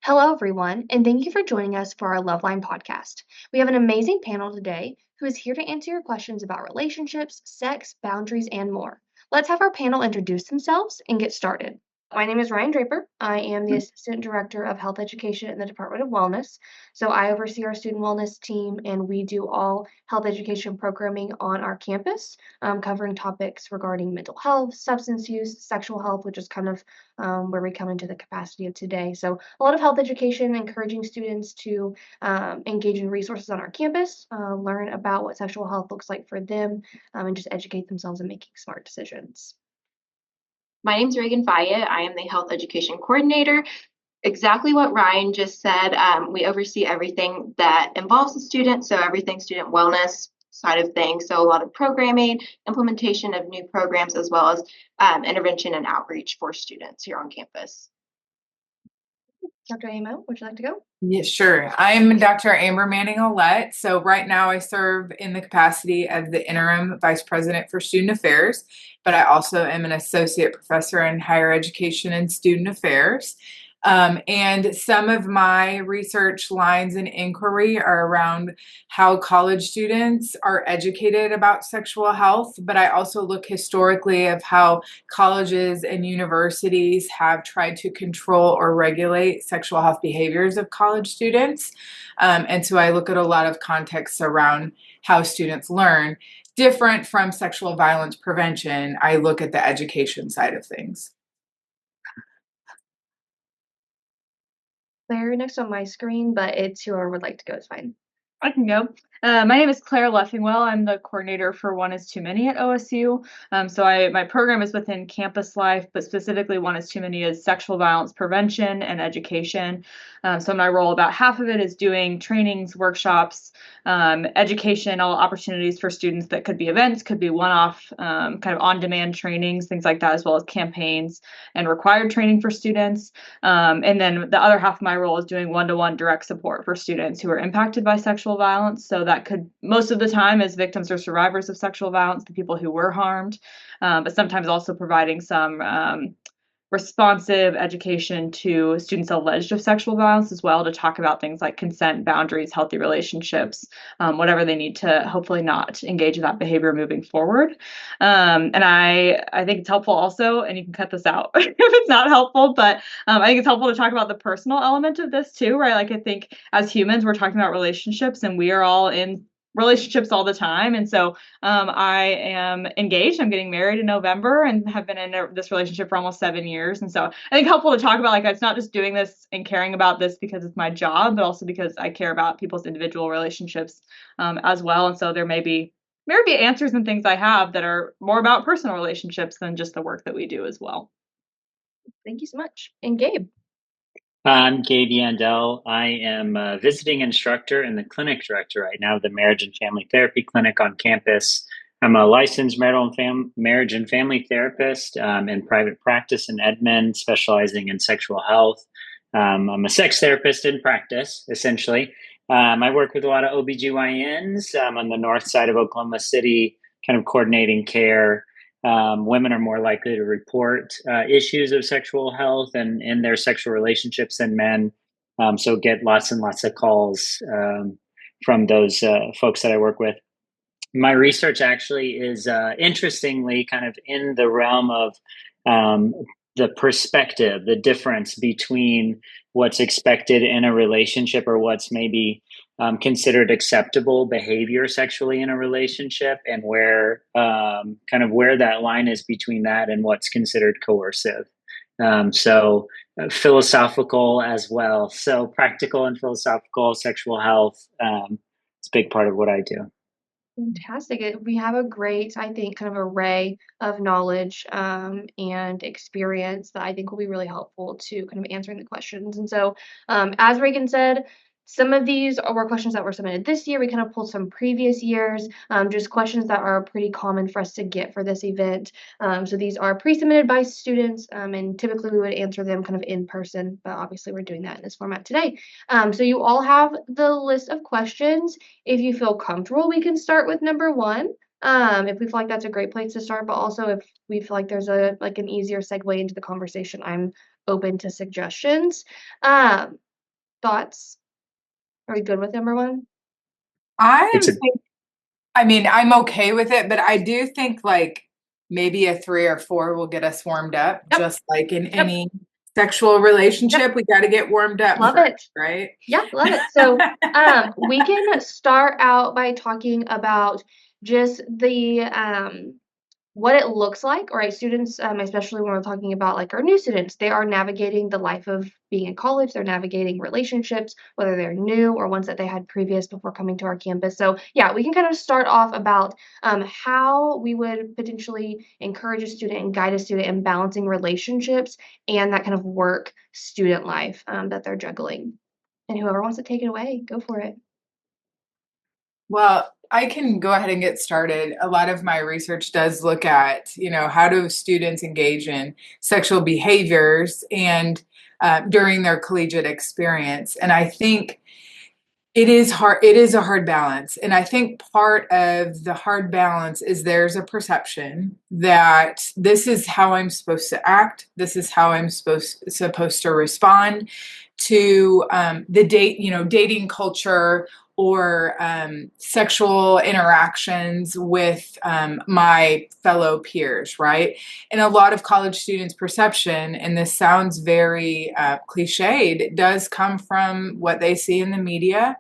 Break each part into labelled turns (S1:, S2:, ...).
S1: Hello, everyone, and thank you for joining us for our Loveline podcast. We have an amazing panel today who is here to answer your questions about relationships, sex, boundaries, and more. Let's have our panel introduce themselves and get started. My name is Ryan Draper. I am the Assistant Director of Health Education in the Department of Wellness. So I oversee our student wellness team, and we do all health education programming on our campus, covering topics regarding mental health, substance use, sexual health, which is kind of where we come into the capacity of today. So a lot of health education, encouraging students to engage in resources on our campus, learn about what sexual health looks like for them, and just educate themselves in making smart decisions.
S2: My name's Reagan Fayette. I am the health education coordinator. Exactly what Ryan just said. We oversee everything that involves the student, so everything student wellness side of things. So a lot of programming, implementation of new programs, as well as intervention and outreach for students here on campus.
S1: Dr. Amo, would you like to go?
S3: Yeah, sure. I'm Dr. Amber Manning-Olet. So right now I serve in the capacity of the interim vice president for student affairs, but I also am an associate professor in higher education and student affairs. And some of my research lines and inquiry are around how college students are educated about sexual health, but I also look historically of how colleges and universities have tried to control or regulate sexual health behaviors of college students. And so I look at a lot of contexts around how students learn. Different from sexual violence prevention, I look at the education side of things.
S1: Claire, next on my screen, but it's whoever would like to go is fine.
S4: I can go. My name is Claire Leffingwell. I'm the coordinator for One is Too Many at OSU. My program is within campus life, but specifically One is Too Many is sexual violence prevention and education. So my role, about half of it is doing trainings, workshops, educational opportunities for students that could be events, could be one-off, kind of on-demand trainings, things like that, as well as campaigns and required training for students. And then the other half of my role is doing one-to-one direct support for students who are impacted by sexual violence. So that could, most of the time, as victims or survivors of sexual violence, the people who were harmed, but sometimes also providing some responsive education to students alleged of sexual violence as well, to talk about things like consent, boundaries, healthy relationships, whatever they need to hopefully not engage in that behavior moving forward. And I think it's helpful also, and you can cut this out if it's not helpful, but I think it's helpful to talk about the personal element of this too, right? Like I think as humans, we're talking about relationships and we are all in relationships all the time. And so I am engaged. I'm getting married in November and have been in this relationship for almost 7 years. And so I think helpful to talk about, like, it's not just doing this and caring about this because it's my job, but also because I care about people's individual relationships as well. And so there may be answers and things I have that are more about personal relationships than just the work that we do as well.
S1: Thank you so much. And Gabe.
S5: I'm Gabe Yandel. I am a visiting instructor and the clinic director right now of the Marriage and Family Therapy Clinic on campus. I'm a licensed marriage and family therapist in private practice in Edmond, specializing in sexual health. I'm a sex therapist in practice, essentially. I work with a lot of OBGYNs on the north side of Oklahoma City, kind of coordinating care. Women are more likely to report issues of sexual health and in their sexual relationships than men. So get lots and lots of calls from those folks that I work with. My research actually is interestingly kind of in the realm of the perspective, the difference between what's expected in a relationship or what's maybe considered acceptable behavior sexually in a relationship, and where kind of where that line is between that and what's considered coercive. So philosophical as well. So practical and philosophical sexual health. It's a big part of what I do.
S1: Fantastic. We have a great, I think, kind of array of knowledge and experience that I think will be really helpful to kind of answering the questions. And so, as Reagan said, some of these were questions that were submitted this year. We kind of pulled some previous years, just questions that are pretty common for us to get for this event. So these are pre-submitted by students, and typically we would answer them kind of in person, but obviously we're doing that in this format today. So you all have the list of questions. If you feel comfortable, we can start with number one. If we feel like that's a great place to start, but also if we feel like there's an easier segue into the conversation, I'm open to suggestions. thoughts? Are we good with number one?
S5: It's a
S3: I'm okay with it, but I do think like maybe a 3 or 4 will get us warmed up,
S1: Yep.
S3: just like in
S1: Yep.
S3: any sexual relationship, we got to get warmed up
S1: Love
S3: first,
S1: it.
S3: right?
S1: Yeah, love it. So, we can start out by talking about just the what it looks like, right? Students, especially when we're talking about like our new students, they are navigating the life of being in college. They're navigating relationships, whether they're new or ones that they had previous before coming to our campus. So, yeah, we can kind of start off about how we would potentially encourage a student and guide a student in balancing relationships and that kind of work student life that they're juggling. And whoever wants to take it away, go for it.
S3: Well, I can go ahead and get started. A lot of my research does look at, how do students engage in sexual behaviors and during their collegiate experience. And I think it is hard. It is a hard balance. And I think part of the hard balance is there's a perception that this is how I'm supposed to act. This is how I'm supposed to respond to dating culture or sexual interactions with my fellow peers, right? And a lot of college students' perception, and this sounds very cliched, it does come from what they see in the media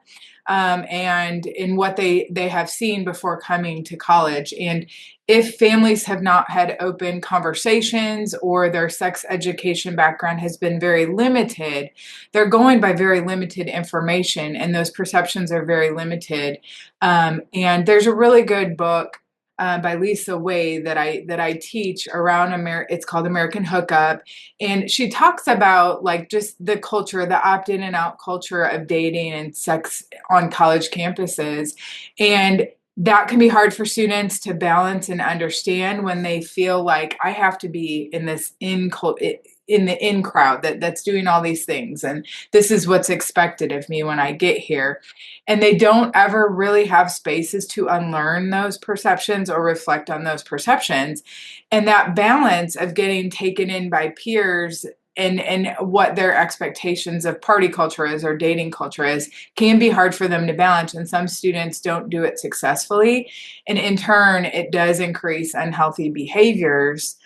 S3: and in what they have seen before coming to college. And if families have not had open conversations or their sex education background has been very limited, they're going by very limited information, and those perceptions are very limited. And there's a really good book by Lisa Wade that I teach around It's called American Hookup, and she talks about like just the culture, the opt-in and out culture of dating and sex on college campuses, and that can be hard for students to balance and understand when they feel like I have to be in this in the in crowd that's doing all these things, and this is what's expected of me when I get here. And they don't ever really have spaces to unlearn those perceptions or reflect on those perceptions. And that balance of getting taken in by peers and what their expectations of party culture is or dating culture is can be hard for them to balance, and some students don't do it successfully, and in turn it does increase unhealthy behaviors,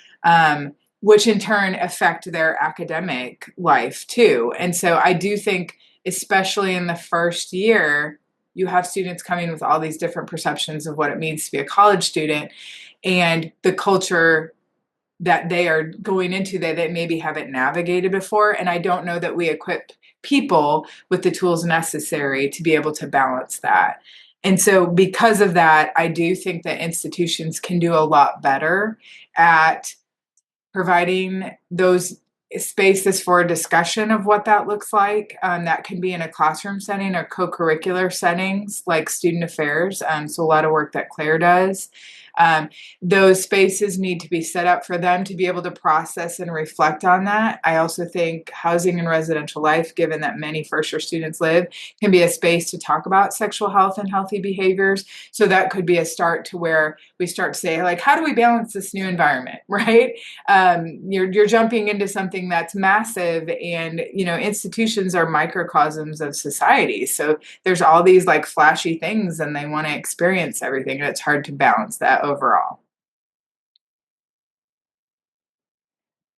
S3: which in turn affect their academic life too. And so I do think, especially in the first year, you have students coming with all these different perceptions of what it means to be a college student, and the culture that they are going into that they maybe haven't navigated before. And I don't know that we equip people with the tools necessary to be able to balance that. And so because of that, I do think that institutions can do a lot better at providing those spaces for a discussion of what that looks like. That can be in a classroom setting or co-curricular settings like student affairs. So a lot of work that Claire does. Those spaces need to be set up for them to be able to process and reflect on that. I also think housing and residential life, given that many first-year students live, can be a space to talk about sexual health and healthy behaviors. So that could be a start to where we start to say, like, how do we balance this new environment, right? You're jumping into something that's massive, and institutions are microcosms of society. So there's all these like flashy things, and they want to experience everything, and it's hard to balance that overall.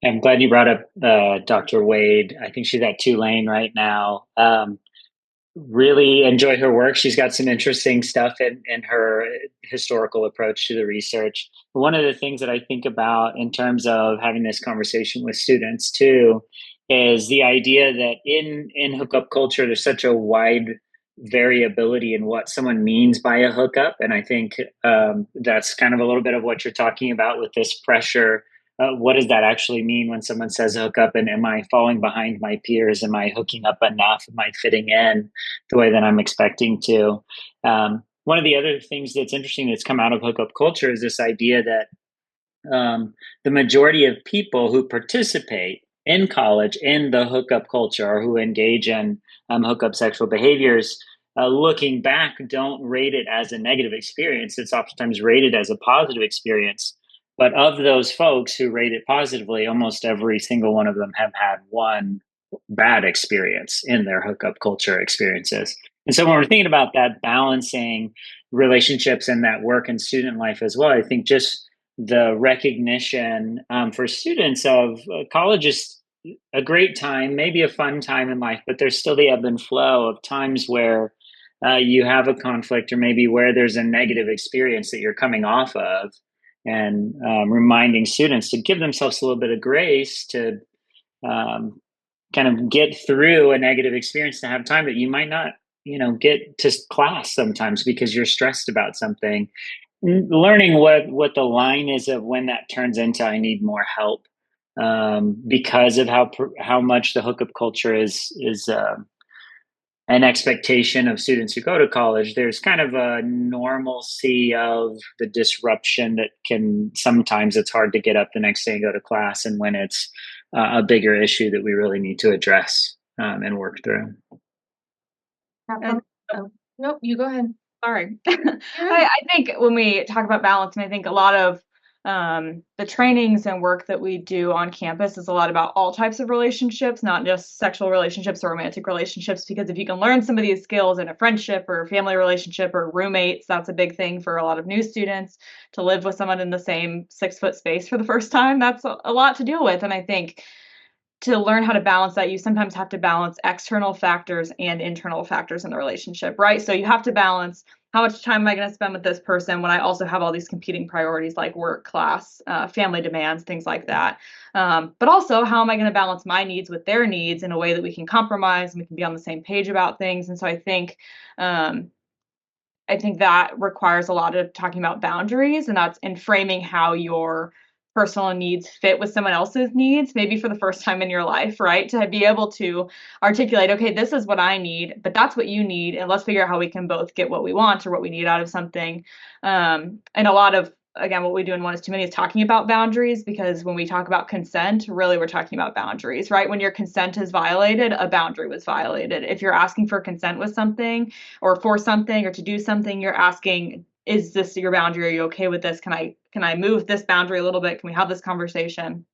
S5: I'm glad you brought up Dr. Wade. I think she's at Tulane right now. Really enjoy her work. She's got some interesting stuff in her historical approach to the research. One of the things that I think about in terms of having this conversation with students too is the idea that in hookup culture, there's such a wide variability in what someone means by a hookup. And I think that's kind of a little bit of what you're talking about with this pressure. What does that actually mean when someone says hook up? And am I falling behind my peers? Am I hooking up enough? Am I fitting in the way that I'm expecting to? One of the other things that's interesting that's come out of hookup culture is this idea that the majority of people who participate in college in the hookup culture or who engage in hookup sexual behaviors, looking back, don't rate it as a negative experience. It's oftentimes rated as a positive experience. But of those folks who rate it positively, almost every single one of them have had one bad experience in their hookup culture experiences. And so when we're thinking about that, balancing relationships and that work and student life as well, I think just the recognition for students of college is a great time, maybe a fun time in life, but there's still the ebb and flow of times where you have a conflict or maybe where there's a negative experience that you're coming off of, and reminding students to give themselves a little bit of grace to um, kind of get through a negative experience, to have time that you might not, get to class sometimes because you're stressed about something. Learning what the line is of when that turns into I need more help, because of how much the hookup culture is an expectation of students who go to college. There's kind of a normalcy of the disruption that can sometimes it's hard to get up the next day and go to class, and when it's a bigger issue that we really need to address and work through.
S1: And, oh, nope, you go ahead.
S4: Sorry. I think when we talk about balance, and I think a lot of the trainings and work that we do on campus is a lot about all types of relationships, not just sexual relationships or romantic relationships, because if you can learn some of these skills in a friendship or a family relationship or roommates, that's a big thing for a lot of new students to live with someone in the same 6-foot space for the first time. That's a lot to deal with. And I think to learn how to balance that, you sometimes have to balance external factors and internal factors in the relationship, right? So you have to balance how much time am I going to spend with this person when I also have all these competing priorities like work, class, family demands, things like that. But also, how am I going to balance my needs with their needs in a way that we can compromise and we can be on the same page about things? And so I think that requires a lot of talking about boundaries, and that's in framing how your personal needs fit with someone else's needs, maybe for the first time in your life, right? To be able to articulate, okay, this is what I need, but that's what you need, and let's figure out how we can both get what we want or what we need out of something. And a lot of, again, what we do in One is Too Many is talking about boundaries, because when we talk about consent, really we're talking about boundaries, right? When your consent is violated, a boundary was violated. If you're asking for consent with something or for something or to do something, you're asking, is this your boundary? Are you okay with this? Can I move this boundary a little bit? Can we have this conversation?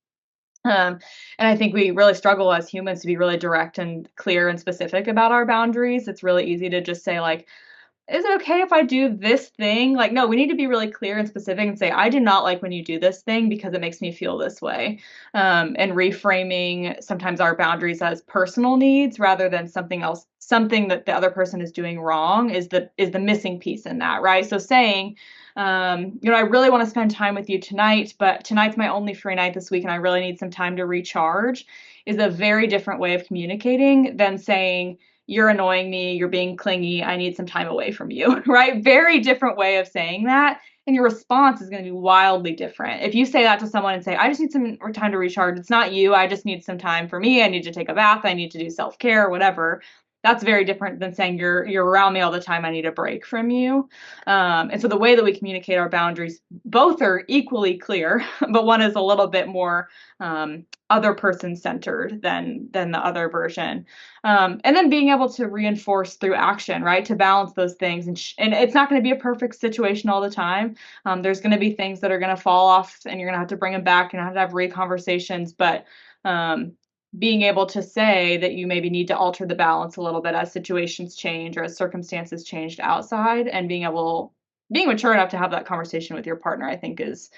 S4: And I think we really struggle as humans to be really direct and clear and specific about our boundaries. It's really easy to just say, like, is it okay if I do this thing? Like, no, we need to be really clear and specific and say, I do not like when you do this thing because it makes me feel this way. And reframing sometimes our boundaries as personal needs rather than something else, something that the other person is doing wrong is the missing piece in that, right? So saying, I really want to spend time with you tonight, but tonight's my only free night this week and I really need some time to recharge, is a very different way of communicating than saying, you're annoying me, you're being clingy, I need some time away from you, right? Very different way of saying that. And your response is going to be wildly different. If you say that to someone and say, I just need some time to recharge, it's not you, I just need some time for me, I need to take a bath, I need to do self-care, whatever. That's very different than saying you're around me all the time, I need a break from you. And so the way that we communicate our boundaries, both are equally clear, but one is a little bit more other person centered than the other version. And then being able to reinforce through action, right? To balance those things. And it's not going to be a perfect situation all the time. There's going to be things that are going to fall off and you're going to have to bring them back and have to have re-conversations. But being able to say that you maybe need to alter the balance a little bit as situations change or as circumstances changed outside, and being mature enough to have that conversation with your partner, I think is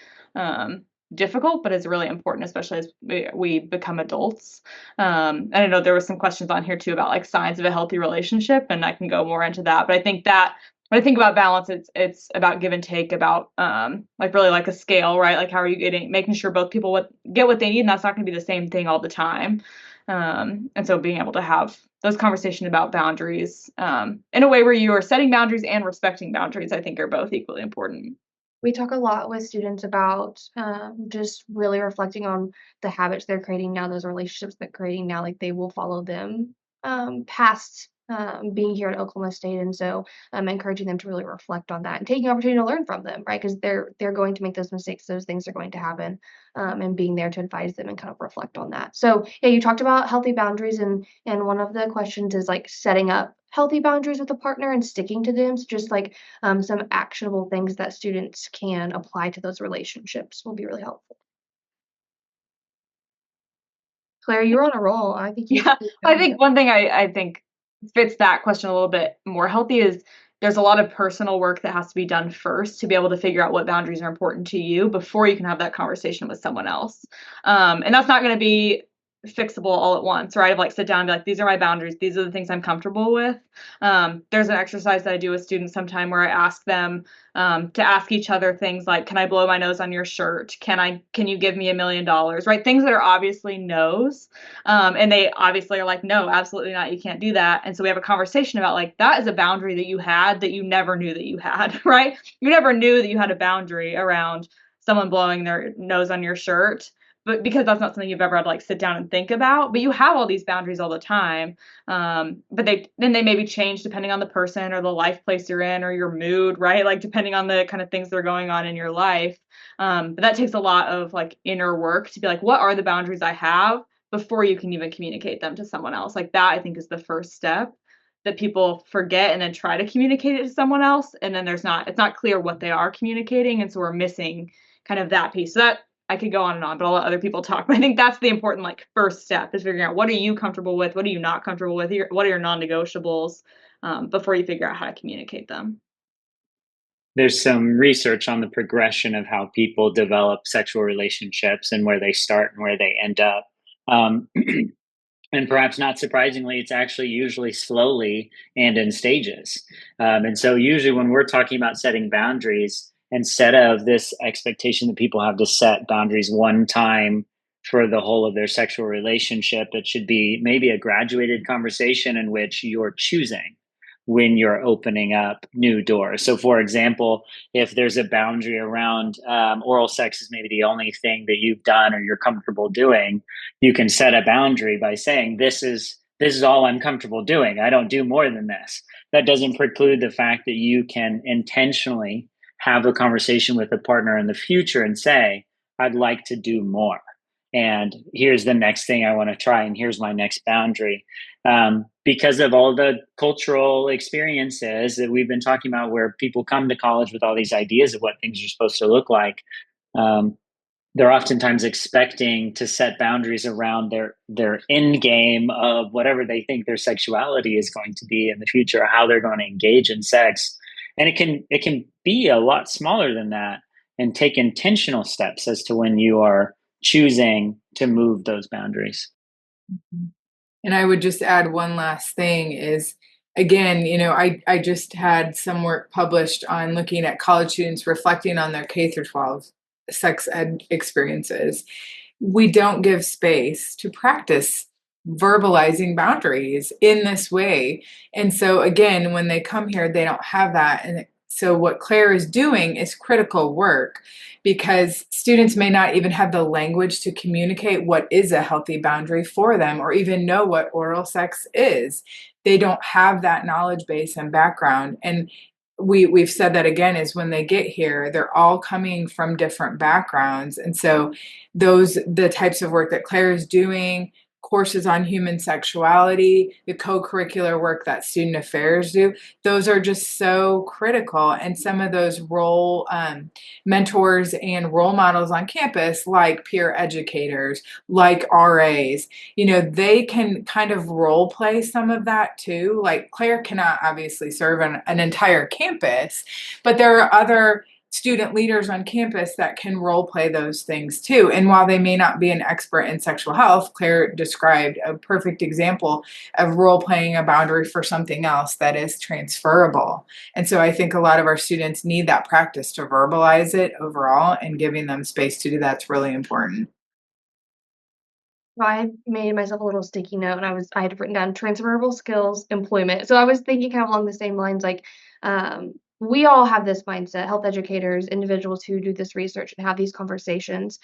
S4: difficult, but is really important, especially as we become adults. And I know there were some questions on here too about like signs of a healthy relationship, and I can go more into that. But I think that when I think about balance, it's about give and take, about like really like a scale, right? Like how are you making sure both people get what they need, and that's not going to be the same thing all the time. And so being able to have those conversations about boundaries in a way where you are setting boundaries and respecting boundaries, I think are both equally important.
S1: We talk a lot with students about just really reflecting on the habits they're creating now, those relationships they're creating now, like they will follow them past being here at Oklahoma State. And so encouraging them to really reflect on that and taking opportunity to learn from them, right? Because they're going to make those mistakes, those things are going to happen, and being there to advise them and kind of reflect on that. So yeah, you talked about healthy boundaries, and one of the questions is like setting up healthy boundaries with a partner and sticking to them. So just like some actionable things that students can apply to those relationships will be really helpful. Claire, you're on a roll. I think you.
S4: Yeah, I think one thing I think fits that question a little bit more healthy is there's a lot of personal work that has to be done first to be able to figure out what boundaries are important to you before you can have that conversation with someone else. And that's not going to be fixable all at once, right? Of like sit down and be like, these are my boundaries. These are the things I'm comfortable with. There's an exercise that I do with students sometime where I ask them to ask each other things like, can I blow my nose on your shirt? Can you give me $1 million? Right? Things that are obviously no's. And they obviously are like, no, absolutely not. You can't do that. And so we have a conversation about like, that is a boundary that you had that you never knew that you had, right? You never knew that you had a boundary around someone blowing their nose on your shirt, but because that's not something you've ever had to like sit down and think about, but you have all these boundaries all the time. But they maybe change depending on the person or the life place you're in or your mood, right? Like depending on the kind of things that are going on in your life. But that takes a lot of like inner work to be like, what are the boundaries I have before you can even communicate them to someone else? Like that, I think is the first step that people forget and then try to communicate it to someone else. And then it's not clear what they are communicating. And so we're missing kind of that piece. So that I could go on, but I'll let other people talk. But I think that's the important like first step is figuring out what are you comfortable with? What are you not comfortable with? What are your non-negotiables before you figure out how to communicate them.
S5: There's some research on the progression of how people develop sexual relationships and where they start and where they end up. Um, and perhaps not surprisingly, it's actually usually slowly and in stages. And so, usually, when we're talking about setting boundaries, instead of this expectation that people have to set boundaries one time for the whole of their sexual relationship, it should be maybe a graduated conversation in which you're choosing when you're opening up new doors. So, for example, if there's a boundary around oral sex is maybe the only thing that you've done or you're comfortable doing, you can set a boundary by saying this is all I'm comfortable doing. I don't do more than this. That doesn't preclude the fact that you can intentionally have a conversation with a partner in the future and say, I'd like to do more. And here's the next thing I want to try, and here's my next boundary. Because of all the cultural experiences that we've been talking about, where people come to college with all these ideas of what things are supposed to look like, they're oftentimes expecting to set boundaries around their end game of whatever they think their sexuality is going to be in the future, or how they're going to engage in sex. And it can be a lot smaller than that, and take intentional steps as to when you are choosing to move those boundaries.
S3: And I would just add one last thing is, again, I just had some work published on looking at college students reflecting on their K through 12 sex ed experiences. We don't give space to practice verbalizing boundaries in this way. And so again, when they come here, they don't have that. And so what Claire is doing is critical work, because students may not even have the language to communicate what is a healthy boundary for them, or even know what oral sex is. They don't have that knowledge base and background. And we've said that again, is when they get here, they're all coming from different backgrounds. And so the types of work that Claire is doing, courses on human sexuality, the co-curricular work that student affairs do, those are just so critical. And some of those role mentors and role models on campus, like peer educators, like RAs, they can kind of role play some of that too. Like Claire cannot obviously serve an entire campus, but there are other student leaders on campus that can role play those things too. And while they may not be an expert in sexual health, Claire described a perfect example of role playing a boundary for something else that is transferable. And so I think a lot of our students need that practice to verbalize it overall, and giving them space to do that's really important.
S1: I made myself a little sticky note, and I had written down transferable skills, employment. So I was thinking kind of along the same lines, like, we all have this mindset, health educators, individuals who do this research and have these conversations.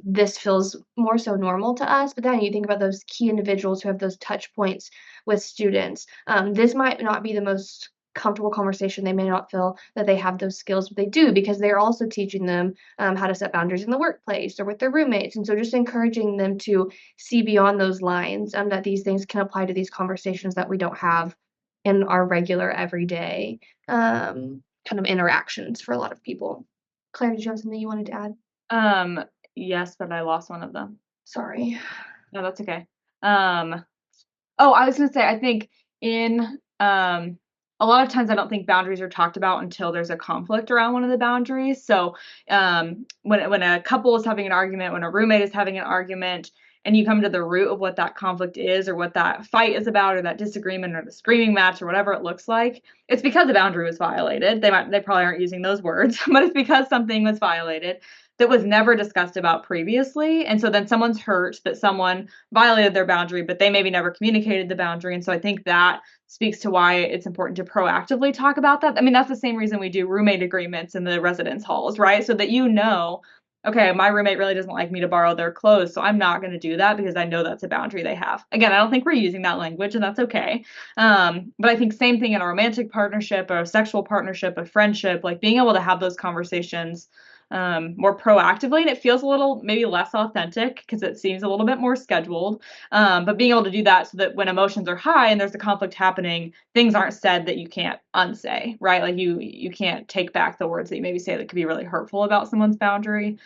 S1: This feels more so normal to us, but then you think about those key individuals who have those touch points with students. This might not be the most comfortable conversation. They may not feel that they have those skills, but they do, because they're also teaching them how to set boundaries in the workplace or with their roommates. And so just encouraging them to see beyond those lines, that these things can apply to these conversations that we don't have in our regular everyday kind of interactions for a lot of people. Claire, did you have something you wanted to add?
S4: Yes, but I lost one of them.
S1: Sorry.
S4: No, that's okay. I was gonna say, I think in a lot of times I don't think boundaries are talked about until there's a conflict around one of the boundaries. So when a couple is having an argument, when a roommate is having an argument, and you come to the root of what that conflict is or what that fight is about or that disagreement or the screaming match or whatever it looks like, it's because the boundary was violated. They probably aren't using those words, but it's because something was violated that was never discussed about previously. And so then someone's hurt that someone violated their boundary, but they maybe never communicated the boundary. And so I think that speaks to why it's important to proactively talk about that. I mean, that's the same reason we do roommate agreements in the residence halls, right? So that okay, my roommate really doesn't like me to borrow their clothes, so I'm not going to do that because I know that's a boundary they have. Again, I don't think we're using that language, and that's okay. But I think same thing in a romantic partnership or a sexual partnership, a friendship, like being able to have those conversations more proactively, and it feels a little maybe less authentic because it seems a little bit more scheduled, but being able to do that so that when emotions are high and there's a conflict happening, things aren't said that you can't unsay, right? Like you can't take back the words that you maybe say that could be really hurtful about someone's boundary.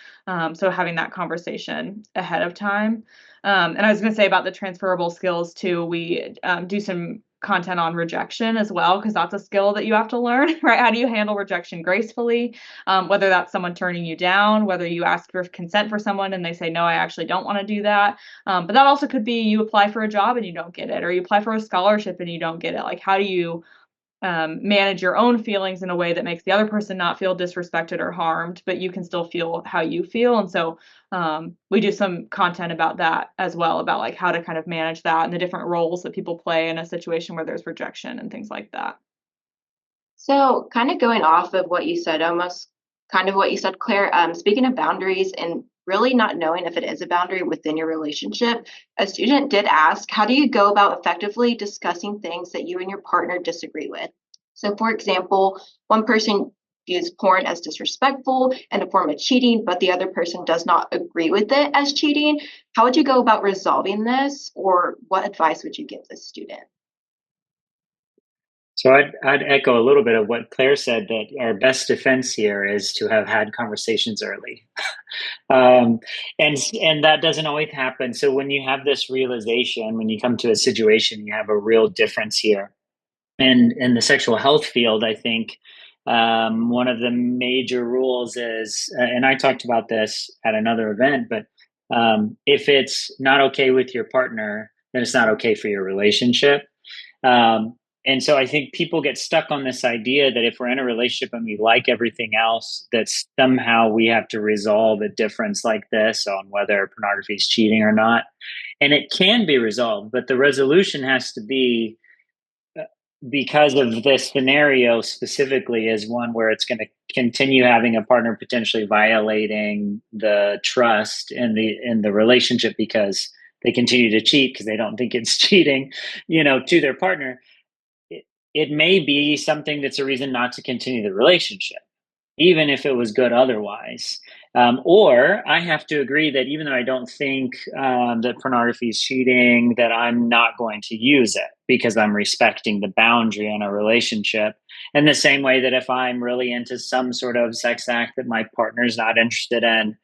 S4: So having that conversation ahead of time. And I was going to say about the transferable skills too, we do some content on rejection as well, because that's a skill that you have to learn, right? How do you handle rejection gracefully? Whether that's someone turning you down, whether you ask for consent for someone and they say, no, I actually don't want to do that. But that also could be you apply for a job and you don't get it, or you apply for a scholarship and you don't get it. Like, how do you manage your own feelings in a way that makes the other person not feel disrespected or harmed, but you can still feel how you feel? And so we do some content about that as well, about like how to kind of manage that and the different roles that people play in a situation where there's rejection and things like that.
S2: So kind of going off of what you said, almost kind of what you said, Claire, speaking of boundaries and really not knowing if it is a boundary within your relationship, a student did ask, how do you go about effectively discussing things that you and your partner disagree with? So for example, one person views porn as disrespectful and a form of cheating, but the other person does not agree with it as cheating. How would you go about resolving this, or what advice would you give this student?
S5: So I'd echo a little bit of what Claire said, that our best defense here is to have had conversations early. um, and that doesn't always happen. So when you have this realization, when you come to a situation, you have a real difference here. And in the sexual health field, I think one of the major rules is, and I talked about this at another event, but if it's not okay with your partner, then it's not okay for your relationship. Um, and so I think people get stuck on this idea that if we're in a relationship and we like everything else, that somehow we have to resolve a difference like this on whether pornography is cheating or not. And it can be resolved, but the resolution has to be, because of this scenario specifically, is one where it's going to continue having a partner potentially violating the trust in the relationship because they continue to cheat because they don't think it's cheating, to their partner. It may be something that's a reason not to continue the relationship, even if it was good otherwise. Or I have to agree that even though I don't think that pornography is cheating, that I'm not going to use it because I'm respecting the boundary in a relationship. In the same way that if I'm really into some sort of sex act that my partner's not interested in,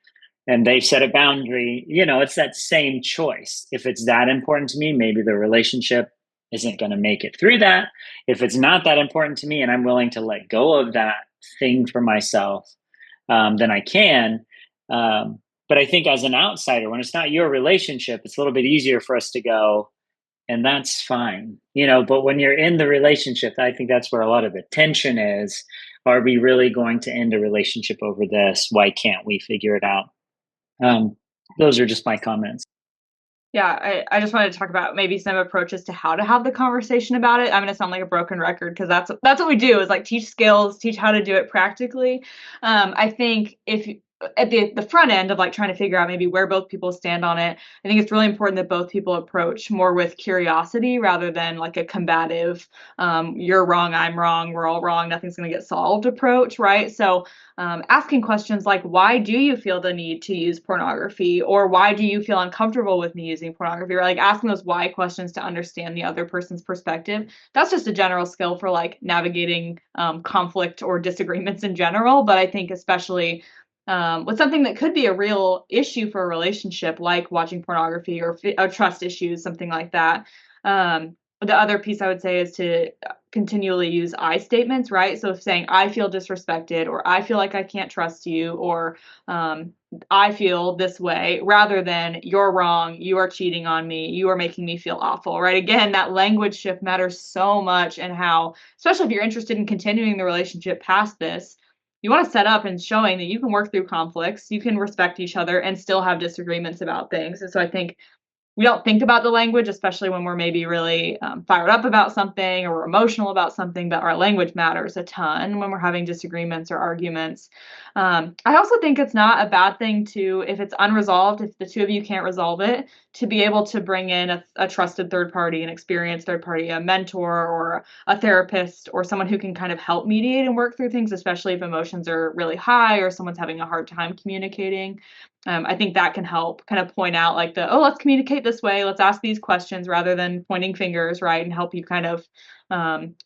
S5: and they've set a boundary, it's that same choice. If it's that important to me, maybe the relationship isn't going to make it through that. If it's not that important to me and I'm willing to let go of that thing for myself, then I can. But I think as an outsider, when it's not your relationship, it's a little bit easier for us to go, and that's fine. But when you're in the relationship, I think that's where a lot of the tension is. Are we really going to end a relationship over this? Why can't we figure it out? Those are just my comments.
S4: Yeah, I just wanted to talk about maybe some approaches to how to have the conversation about it. I'm going to sound like a broken record because that's what we do, is like teach skills, teach how to do it practically. I think if at the front end of like trying to figure out maybe where both people stand on it, I think it's really important that both people approach more with curiosity rather than like a combative, you're wrong, I'm wrong, we're all wrong, nothing's going to get solved approach, right? So asking questions like, why do you feel the need to use pornography? Or why do you feel uncomfortable with me using pornography? Or like asking those why questions to understand the other person's perspective. That's just a general skill for like navigating conflict or disagreements in general. But I think especially with something that could be a real issue for a relationship, like watching pornography or trust issues, something like that. The other piece I would say is to continually use I statements, right? So if saying, I feel disrespected, or I feel like I can't trust you, or I feel this way, rather than you're wrong, you are cheating on me, you are making me feel awful, right? Again, that language shift matters so much, and how, especially if you're interested in continuing the relationship past this, you want to set up and showing that you can work through conflicts, you can respect each other and still have disagreements about things. And so I think we don't think about the language, especially when we're maybe really fired up about something or we're emotional about something, but our language matters a ton when we're having disagreements or arguments. I also think it's not a bad thing to, if it's unresolved, if the two of you can't resolve it, to be able to bring in a trusted third party, an experienced third party, a mentor or a therapist, or someone who can kind of help mediate and work through things, especially if emotions are really high or someone's having a hard time communicating. I think that can help kind of point out like let's communicate this way, let's ask these questions rather than pointing fingers, right? And help you kind of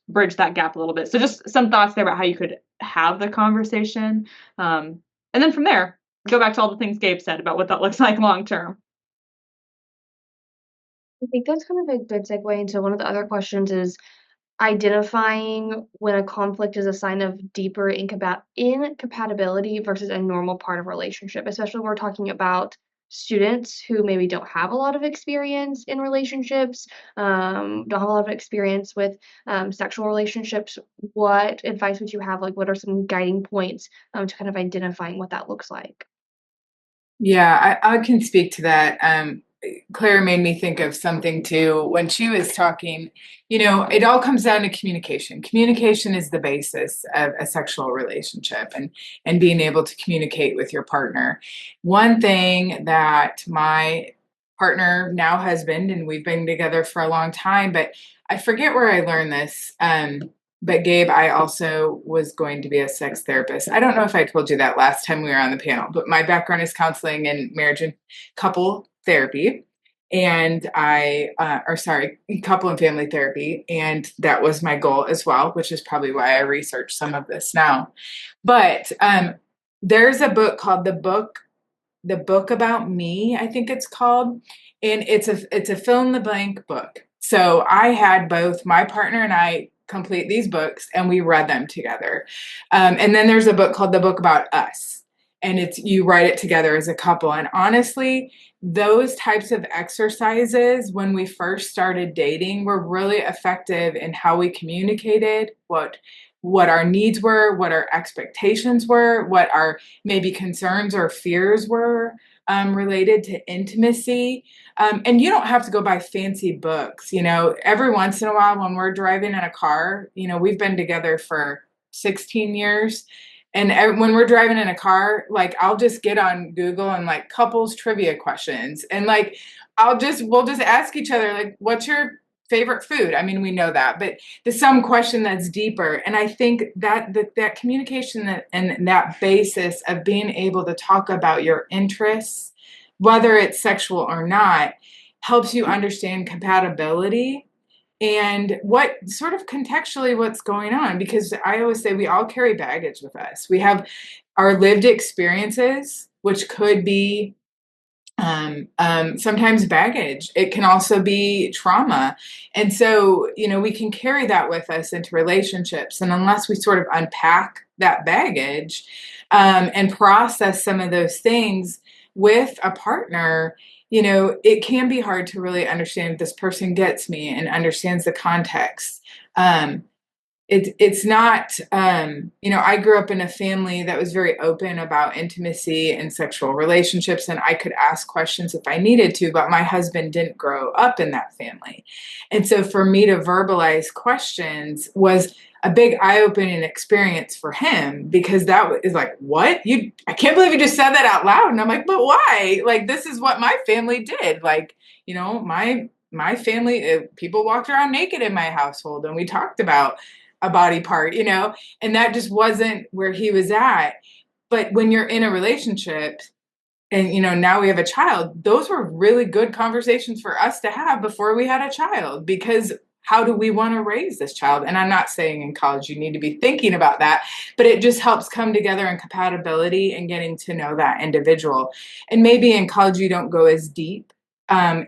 S4: bridge that gap a little bit. So just some thoughts there about how you could have the conversation. And then from there, go back to all the things Gabe said about what that looks like long term.
S1: I think that's kind of a good segue into one of the other questions is identifying when a conflict is a sign of deeper incompatibility versus a normal part of a relationship, especially when we're talking about students who maybe don't have a lot of experience in relationships, don't have a lot of experience with sexual relationships. What advice would you have? Like, what are some guiding points to kind of identifying what that looks like?
S3: Yeah, I can speak to that. Claire made me think of something too when she was talking. It all comes down to communication. Communication is the basis of a sexual relationship, and being able to communicate with your partner. One thing that my partner, now husband, and we've been together for a long time, but I forget where I learned this. But Gabe, I also was going to be a sex therapist. I don't know if I told you that last time we were on the panel, but my background is counseling and marriage and couple therapy. And couple and family therapy. And that was my goal as well, which is probably why I researched some of this now. But there's a book called The Book About Me, I think it's called. And it's a fill in the blank book. So I had both my partner and I complete these books, and we read them together. And then there's a book called The Book About Us, and you write it together as a couple. And honestly, those types of exercises, when we first started dating, were really effective in how we communicated, what our needs were, what our expectations were, what our maybe concerns or fears were related to intimacy. And you don't have to go buy fancy books. Every once in a while when we're driving in a car, we've been together for 16 years. And when we're driving in a car, like I'll just get on Google and like couples trivia questions. And like, we'll just ask each other, like, what's your favorite food? I mean, we know that, but there's some question that's deeper. And I think that communication and that basis of being able to talk about your interests, whether it's sexual or not, helps you understand compatibility and what sort of contextually what's going on. Because I always say we all carry baggage with us. We have our lived experiences, which could be sometimes baggage. It can also be trauma. And so, we can carry that with us into relationships. And unless we sort of unpack that baggage and process some of those things with a partner, it can be hard to really understand if this person gets me and understands the context. It's not, I grew up in a family that was very open about intimacy and sexual relationships, and I could ask questions if I needed to, but my husband didn't grow up in that family. And so for me to verbalize questions was a big eye-opening experience for him, because that is like, what? I can't believe you just said that out loud. And I'm like, but why? Like, this is what my family did. Like, my family, people walked around naked in my household, and we talked about a body part, and that just wasn't where he was at. But when you're in a relationship and, now we have a child, those were really good conversations for us to have before we had a child, because how do we want to raise this child? And I'm not saying in college you need to be thinking about that, but it just helps come together in compatibility and getting to know that individual. And maybe in college you don't go as deep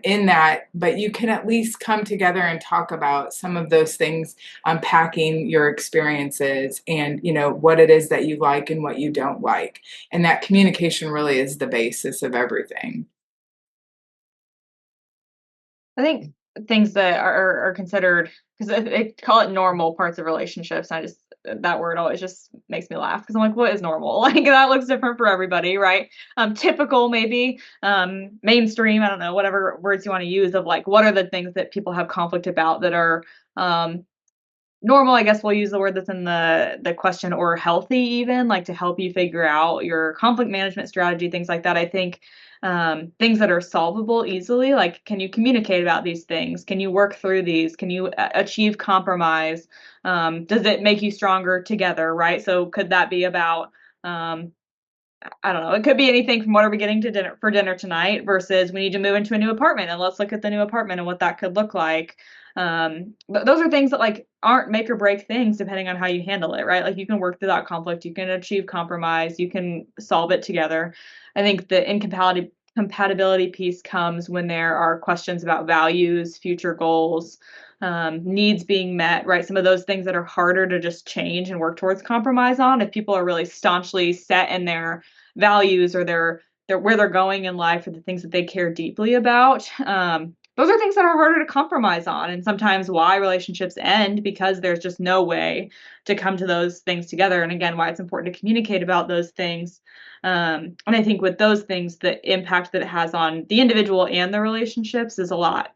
S3: in that, but you can at least come together and talk about some of those things, unpacking your experiences and, what it is that you like and what you don't like. And that communication really is the basis of everything.
S4: I think things that are considered, because they call it normal parts of relationships. And that word always just makes me laugh because I'm like, what is normal? Like that looks different for everybody, right? Typical maybe, mainstream, I don't know, whatever words you want to use of like, what are the things that people have conflict about that are normal? I guess we'll use the word that's in the question, or healthy even, like to help you figure out your conflict management strategy, things like that. I think things that are solvable easily, like can you communicate about these things? Can you work through these? Can you achieve compromise? Does it make you stronger together, right? So could that be about I don't know. It could be anything from what are we getting to dinner tonight versus we need to move into a new apartment and let's look at the new apartment and what that could look like. But those are things that like aren't make or break things depending on how you handle it, right? Like you can work through that conflict, you can achieve compromise, you can solve it together. I think the compatibility piece comes when there are questions about values, future goals, needs being met, right? Some of those things that are harder to just change and work towards compromise on. If people are really staunchly set in their values or their where they're going in life or the things that they care deeply about, those are things that are harder to compromise on, and sometimes why relationships end, because there's just no way to come to those things together. And again, why it's important to communicate about those things. And I think with those things, the impact that it has on the individual and the relationships is a lot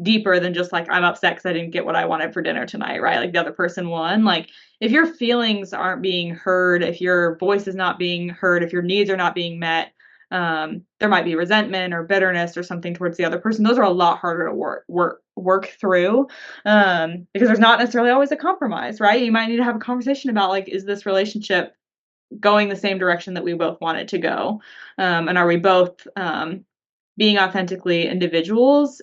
S4: deeper than just like, I'm upset because I didn't get what I wanted for dinner tonight, right? Like the other person won. Like if your feelings aren't being heard, if your voice is not being heard, if your needs are not being met, there might be resentment or bitterness or something towards the other person. Those are a lot harder to work through because there's not necessarily always a compromise, right? You might need to have a conversation about like, is this relationship going the same direction that we both want it to go? And are we both being authentically individuals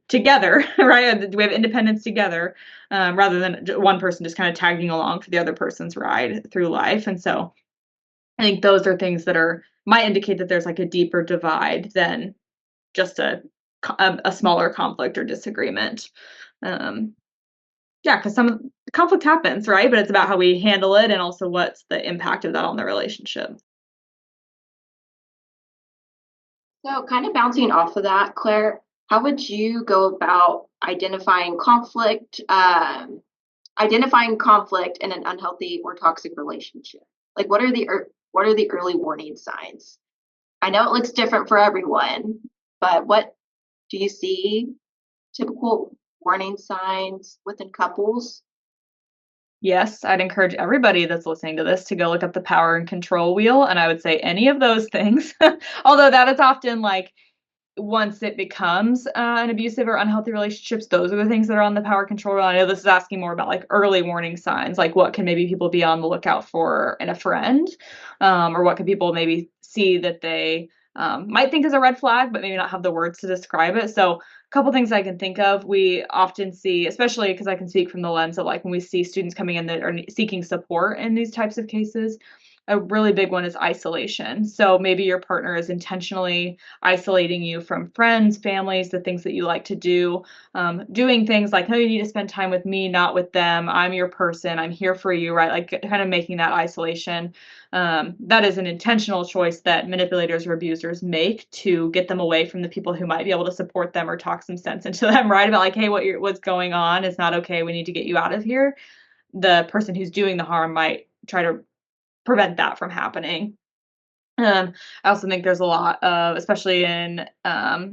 S4: together, right? Do we have independence together rather than one person just kind of tagging along for the other person's ride through life? And so I think those are things that might indicate that there's like a deeper divide than just a smaller conflict or disagreement. Yeah, because some conflict happens, right? But it's about how we handle it and also what's the impact of that on the relationship.
S2: So kind of bouncing off of that, Claire, how would you go about identifying conflict in an unhealthy or toxic relationship? Like what are the early warning signs? I know it looks different for everyone, but what do you see typical warning signs within couples?
S4: Yes, I'd encourage everybody that's listening to this to go look up the power and control wheel. And I would say any of those things, although that is often like once it becomes an abusive or unhealthy relationships, those are the things that are on the power control wheel. I know this is asking more about like early warning signs, like what can maybe people be on the lookout for in a friend, or what can people maybe see that they might think is a red flag, but maybe not have the words to describe it. So a couple things I can think of. We often see, especially because I can speak from the lens of like when we see students coming in that are seeking support in these types of cases, a really big one is isolation. So maybe your partner is intentionally isolating you from friends, families, the things that you like to do, doing things like, no, you need to spend time with me, not with them. I'm your person. I'm here for you, right? Like kind of making that isolation. That is an intentional choice that manipulators or abusers make to get them away from the people who might be able to support them or talk some sense into them, right? About like, hey, what's going on is not okay. We need to get you out of here. The person who's doing the harm might try to prevent that from happening. I also think there's a lot of, especially in, I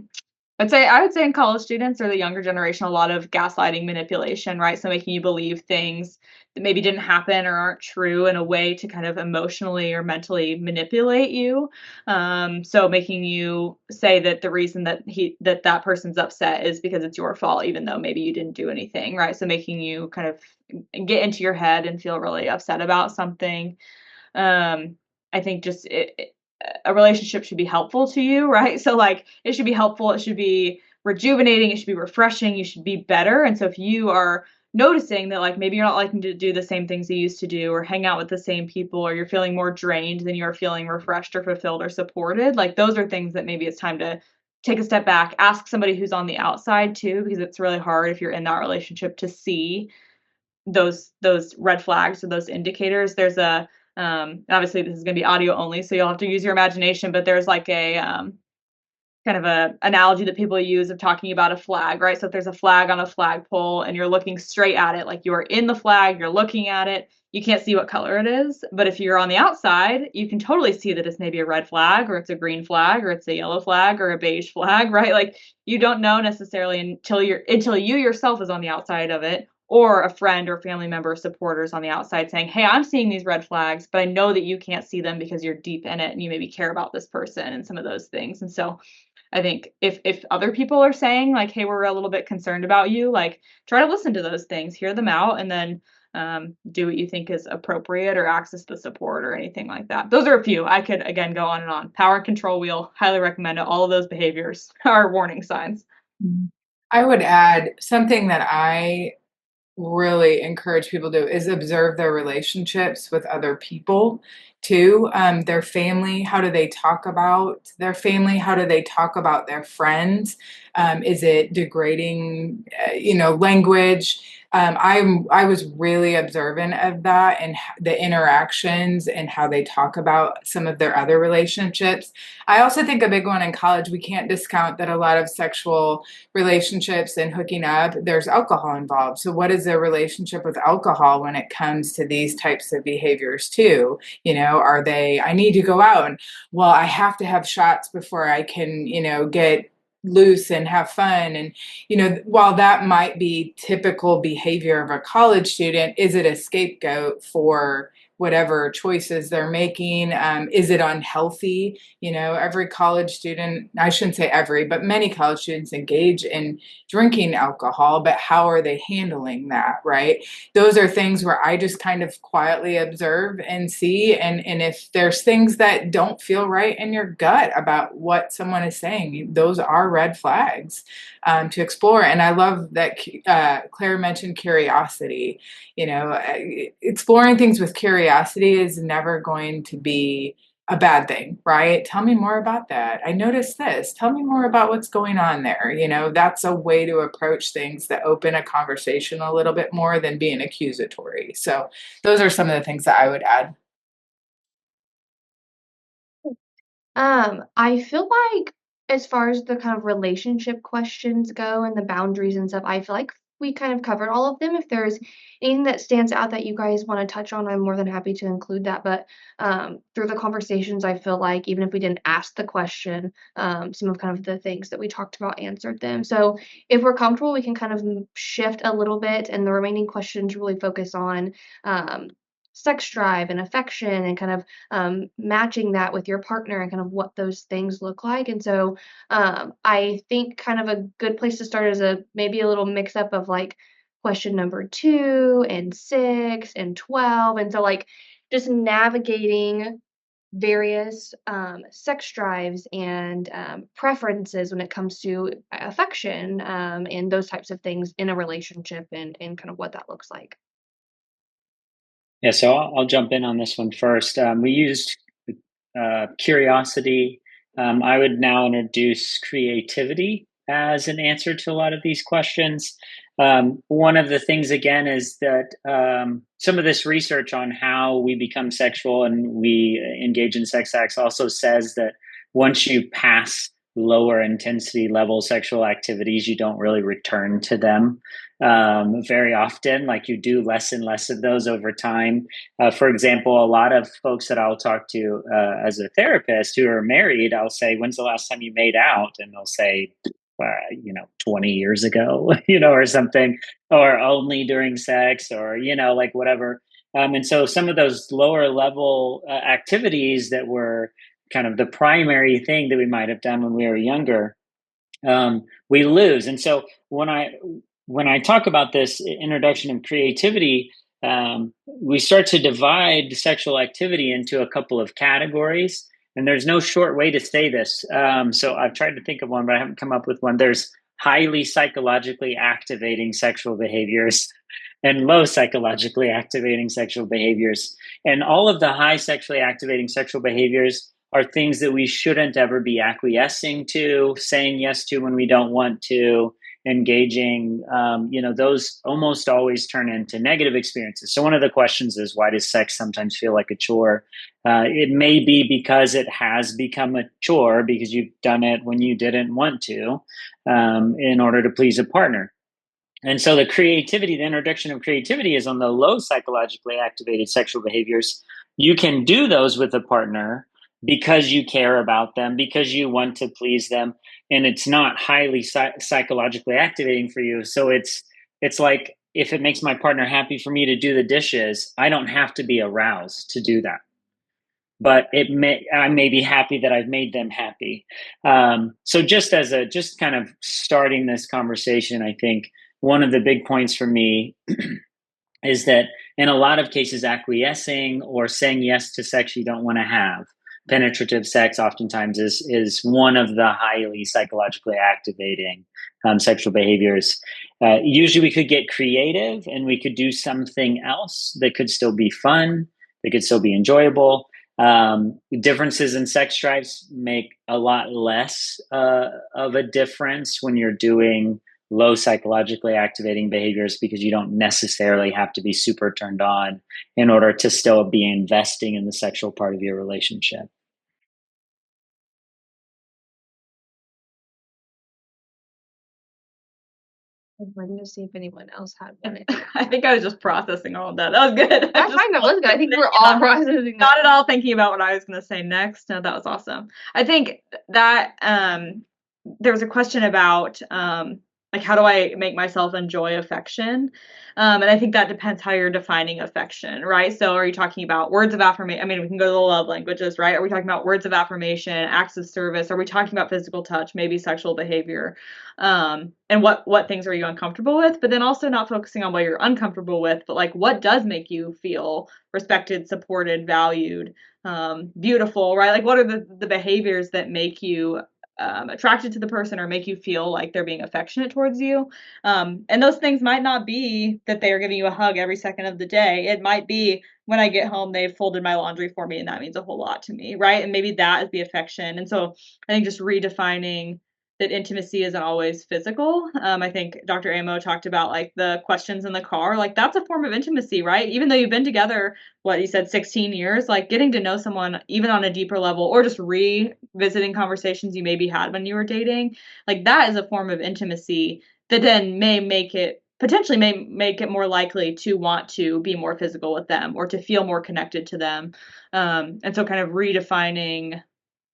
S4: would say in college students or the younger generation, a lot of gaslighting manipulation, right? So making you believe things that maybe didn't happen or aren't true in a way to kind of emotionally or mentally manipulate you. So making you say that the reason that that person's upset is because it's your fault, even though maybe you didn't do anything, right? So making you kind of get into your head and feel really upset about something. I think just a relationship should be helpful to you, right? So like it should be helpful. It should be rejuvenating, it should be refreshing, you should be better. And so if you are noticing that like maybe you're not liking to do the same things you used to do or hang out with the same people, or you're feeling more drained than you're feeling refreshed or fulfilled or supported, like those are things that maybe it's time to take a step back, ask somebody who's on the outside too, because it's really hard if you're in that relationship to see those red flags or those indicators. There's a obviously this is going to be audio only, so you'll have to use your imagination, but there's like a kind of a analogy that people use of talking about a flag, right? So if there's a flag on a flagpole and you're looking straight at it, like you're in the flag, you're looking at it, you can't see what color it is. But if you're on the outside, you can totally see that it's maybe a red flag, or it's a green flag, or it's a yellow flag, or a beige flag, right? Like you don't know necessarily until you yourself is on the outside of it, or a friend or family member or supporters on the outside saying, hey, I'm seeing these red flags, but I know that you can't see them because you're deep in it and you maybe care about this person and some of those things. And so I think if other people are saying like, hey, we're a little bit concerned about you, like try to listen to those things, hear them out, and then do what you think is appropriate or access the support or anything like that. Those are a few. I could, again, go on and on. Power and control wheel, highly recommend it. All of those behaviors are warning signs.
S3: I would add something that I really encourage people to do is observe their relationships with other people too. Their family, how do they talk about their family? How do they talk about their friends? Is it degrading, language? I was really observant of that and the interactions and how they talk about some of their other relationships. I also think a big one in college, we can't discount that a lot of sexual relationships and hooking up, there's alcohol involved. So what is their relationship with alcohol when it comes to these types of behaviors too? Are they, I need to go out and, well, I have to have shots before I can, get loose and have fun. And, while that might be typical behavior of a college student, is it a scapegoat for whatever choices they're making? Is it unhealthy? Every college student, I shouldn't say every, but many college students engage in drinking alcohol, but how are they handling that, right? Those are things where I just kind of quietly observe and see. And if there's things that don't feel right in your gut about what someone is saying, those are red flags to explore. And I love that Claire mentioned curiosity. Exploring things with curiosity is never going to be a bad thing, right? Tell me more about that. I noticed this. Tell me more about what's going on there. That's a way to approach things that open a conversation a little bit more than being accusatory. So those are some of the things that I would add.
S1: I feel like as far as the kind of relationship questions go and the boundaries and stuff, I feel like we kind of covered all of them. If there's anything that stands out that you guys want to touch on, I'm more than happy to include that. But through the conversations, I feel like even if we didn't ask the question, some of kind of the things that we talked about answered them. So if we're comfortable, we can kind of shift a little bit, and the remaining questions really focus on sex drive and affection and kind of matching that with your partner and kind of what those things look like. And so I think kind of a good place to start is maybe a little mix up of like question number 2 and 6 and 12. And so like just navigating various sex drives and preferences when it comes to affection and those types of things in a relationship and kind of what that looks like.
S5: Yeah, so I'll jump in on this one first. We used curiosity. I would now introduce creativity as an answer to a lot of these questions. One of the things, again, is that some of this research on how we become sexual and we engage in sex acts also says that once you pass lower intensity level sexual activities, you don't really return to them very often. Like you do less and less of those over time. For example, a lot of folks that I'll talk to as a therapist who are married, I'll say, when's the last time you made out? And they'll say, 20 years ago, or something, or only during sex, or, like whatever. And so some of those lower level activities that were kind of the primary thing that we might have done when we were younger, we lose. And so when I talk about this introduction of creativity, we start to divide sexual activity into a couple of categories. And there's no short way to say this. So I've tried to think of one, but I haven't come up with one. There's highly psychologically activating sexual behaviors and low psychologically activating sexual behaviors. And all of the high sexually activating sexual behaviors are things that we shouldn't ever be acquiescing to, saying yes to when we don't want to, engaging. Those almost always turn into negative experiences. So one of the questions is, why does sex sometimes feel like a chore? It may be because it has become a chore because you've done it when you didn't want to, in order to please a partner. And so the introduction of creativity is on the low psychologically activated sexual behaviors. You can do those with a partner because you care about them, because you want to please them, and it's not highly psychologically activating for you. So it's like, if it makes my partner happy for me to do the dishes, I don't have to be aroused to do that. But I may be happy that I've made them happy. So just kind of starting this conversation, I think one of the big points for me is that in a lot of cases, acquiescing or saying yes to sex you don't want to have, penetrative sex oftentimes is one of the highly psychologically activating sexual behaviors. Usually we could get creative and we could do something else that could still be fun, that could still be enjoyable. Differences in sex drives make a lot less of a difference when you're doing low psychologically activating behaviors, because you don't necessarily have to be super turned on in order to still be investing in the sexual part of your relationship.
S1: I'm waiting to see if anyone else had one.
S4: I think I was just processing all of that. That was good.
S1: That's fine. That was good. I think we're all processing.
S4: Not at all thinking about what I was going to say next. No, that was awesome. I think that there was a question about like, how do I make myself enjoy affection? And I think that depends how you're defining affection, right? So are you talking about words of affirmation? I mean, we can go to the love languages, right? Are we talking about words of affirmation, acts of service? Are we talking about physical touch, maybe sexual behavior? And what things are you uncomfortable with? But then also not focusing on what you're uncomfortable with, but like, what does make you feel respected, supported, valued, beautiful, right? Like, what are the behaviors that make you attracted to the person or make you feel like they're being affectionate towards you? And those things might not be that they are giving you a hug every second of the day. It might be, when I get home, they've folded my laundry for me, and that means a whole lot to me, right? And maybe that is the affection. And so I think just redefining that intimacy isn't always physical. I think Dr. Amo talked about like the questions in the car, like that's a form of intimacy, right? Even though you've been together, what you said, 16 years, like getting to know someone even on a deeper level, or just revisiting conversations you maybe had when you were dating, like that is a form of intimacy that then may make it more likely to want to be more physical with them or to feel more connected to them. And so kind of redefining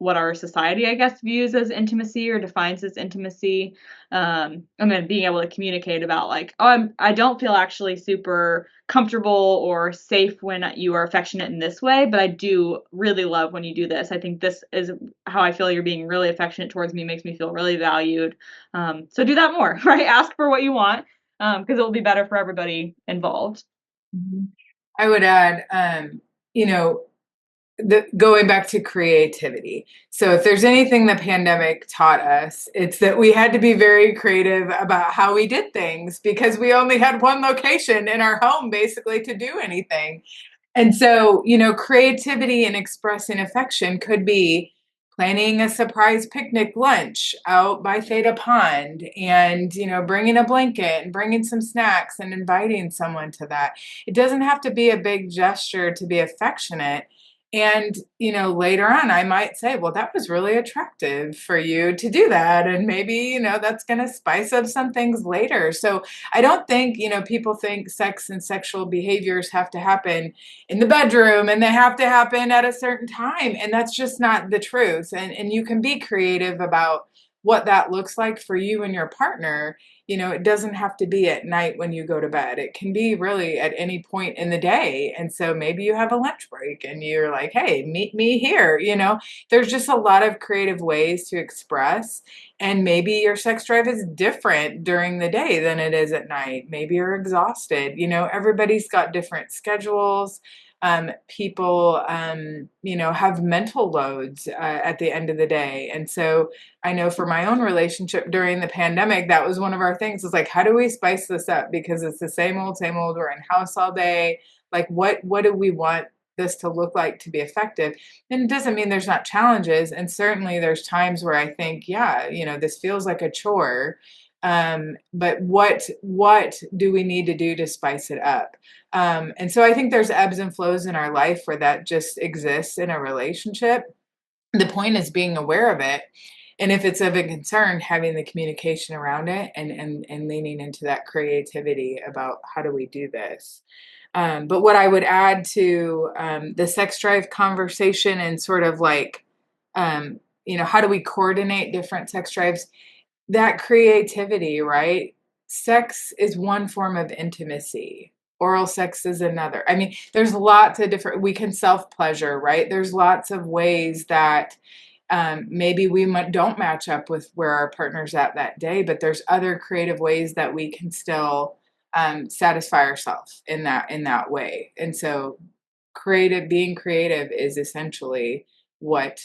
S4: what our society, I guess, views as intimacy or defines as intimacy. And then being able to communicate about like, oh, I don't feel actually super comfortable or safe when you are affectionate in this way, but I do really love when you do this. I think this is how I feel you're being really affectionate towards me, makes me feel really valued. So do that more, right? Ask for what you want, because it will be better for everybody involved.
S3: I would add, going back to creativity. So if there's anything the pandemic taught us, it's that we had to be very creative about how we did things, because we only had one location in our home basically to do anything. And so, creativity and expressing affection could be planning a surprise picnic lunch out by Theta Pond and, bringing a blanket and bringing some snacks and inviting someone to that. It doesn't have to be a big gesture to be affectionate. And, later on, I might say, well, that was really attractive for you to do that. And maybe, that's going to spice up some things later. So I don't think, people think sex and sexual behaviors have to happen in the bedroom and they have to happen at a certain time. And that's just not the truth. And you can be creative about what that looks like for you and your partner. It doesn't have to be at night when you go to bed. It can be really at any point in the day. And so maybe you have a lunch break and you're like, hey, meet me here. There's just a lot of creative ways to express. And maybe your sex drive is different during the day than it is at night. Maybe you're exhausted. Everybody's got different schedules. People, have mental loads at the end of the day. And so I know for my own relationship during the pandemic, that was one of our things. It's like, how do we spice this up? Because it's the same old, same old. We're in house all day. Like, what do we want this to look like to be effective? And it doesn't mean there's not challenges. And certainly there's times where I think, yeah, this feels like a chore. But what do we need to do to spice it up? And so I think there's ebbs and flows in our life where that just exists in a relationship. The point is being aware of it. And if it's of a concern, having the communication around it and leaning into that creativity about how do we do this. But what I would add to the sex drive conversation and sort of like, how do we coordinate different sex drives? That creativity, right? Sex is one form of intimacy. Oral sex is another. I mean, there's lots of different, we can self-pleasure, right? There's lots of ways that maybe we don't match up with where our partner's at that day, but there's other creative ways that we can still satisfy ourselves in that way. And so being creative is essentially what,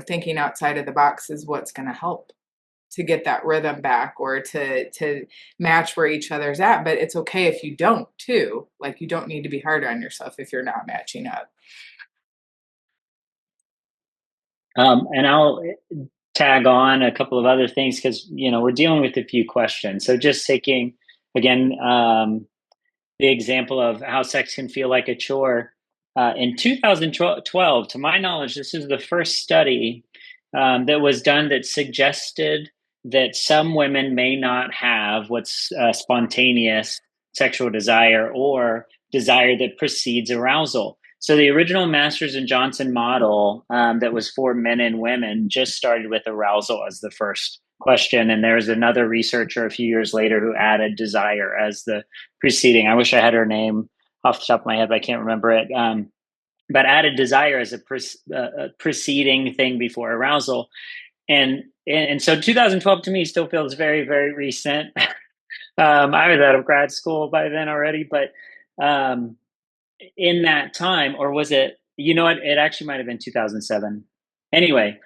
S3: thinking outside of the box is what's going to help to get that rhythm back or to match where each other's at. But it's okay if you don't too. Like, you don't need to be hard on yourself if you're not matching up.
S5: And I'll tag on a couple of other things because, we're dealing with a few questions. So just taking, again, the example of how sex can feel like a chore. In 2012, to my knowledge, this is the first study that was done that suggested that some women may not have what's spontaneous sexual desire or desire that precedes arousal. So the original Masters and Johnson model that was for men and women just started with arousal as the first question. And there's another researcher a few years later who added desire as the preceding. I wish I had her name off the top of my head, but I can't remember it. But added desire as a preceding thing before arousal. And so 2012 to me still feels very, very recent. I was out of grad school by then already, but in that time, or was it, it actually might have been 2007. Anyway,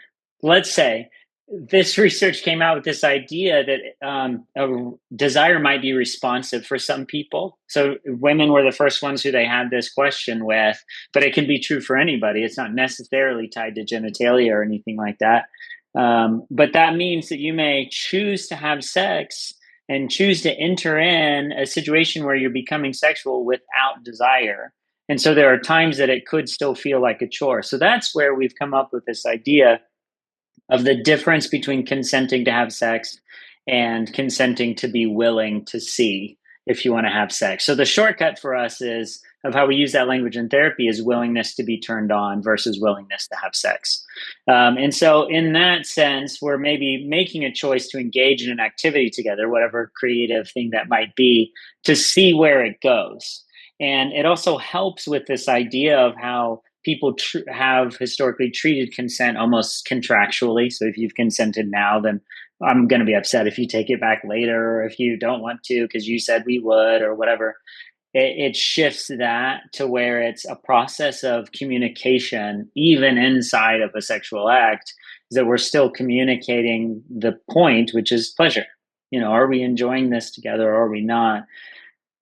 S5: let's say this research came out with this idea that a desire might be responsive for some people. So women were the first ones who they had this question with, but it can be true for anybody. It's not necessarily tied to genitalia or anything like that. But that means that you may choose to have sex and choose to enter in a situation where you're becoming sexual without desire. And so there are times that it could still feel like a chore. So that's where we've come up with this idea of the difference between consenting to have sex and consenting to be willing to see if you want to have sex. So the shortcut for us is of how we use that language in therapy is willingness to be turned on versus willingness to have sex. And so in that sense, we're maybe making a choice to engage in an activity together, whatever creative thing that might be, to see where it goes. And it also helps with this idea of how people have historically treated consent almost contractually. So if you've consented now, then I'm going to be upset if you take it back later, or if you don't want to because you said we would or whatever. It shifts that to where it's a process of communication, even inside of a sexual act, that we're still communicating the point, which is pleasure. Are we enjoying this together or are we not?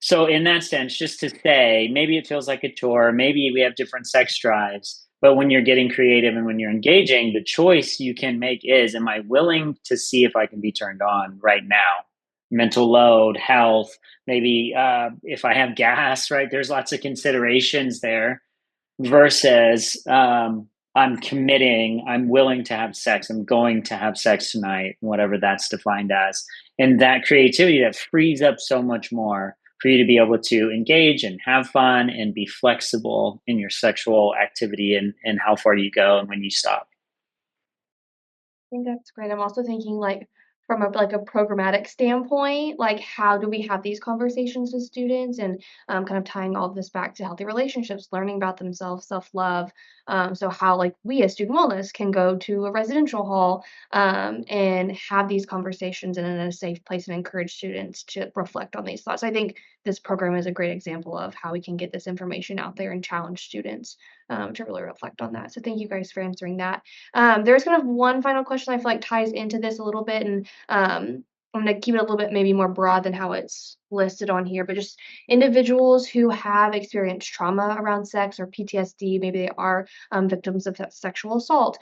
S5: So in that sense, just to say, maybe it feels like a chore, maybe we have different sex drives, but when you're getting creative and when you're engaging, the choice you can make is, am I willing to see if I can be turned on right now? Mental load, health, maybe if I have gas, right? There's lots of considerations there versus I'm committing, I'm willing to have sex, I'm going to have sex tonight, whatever that's defined as. And that creativity that frees up so much more for you to be able to engage and have fun and be flexible in your sexual activity and how far you go and when you stop.
S1: I think that's great. I'm also thinking like from a programmatic standpoint, like how do we have these conversations with students and kind of tying all of this back to healthy relationships, learning about themselves, self-love. So how like we as student wellness can go to a residential hall and have these conversations and in a safe place and encourage students to reflect on these thoughts. I think this program is a great example of how we can get this information out there and challenge students to really reflect on that. So thank you guys for answering that. There's kind of one final question I feel like ties into this a little bit, and I'm going to keep it a little bit maybe more broad than how it's listed on here, but just individuals who have experienced trauma around sex or PTSD, maybe they are victims of sexual assault,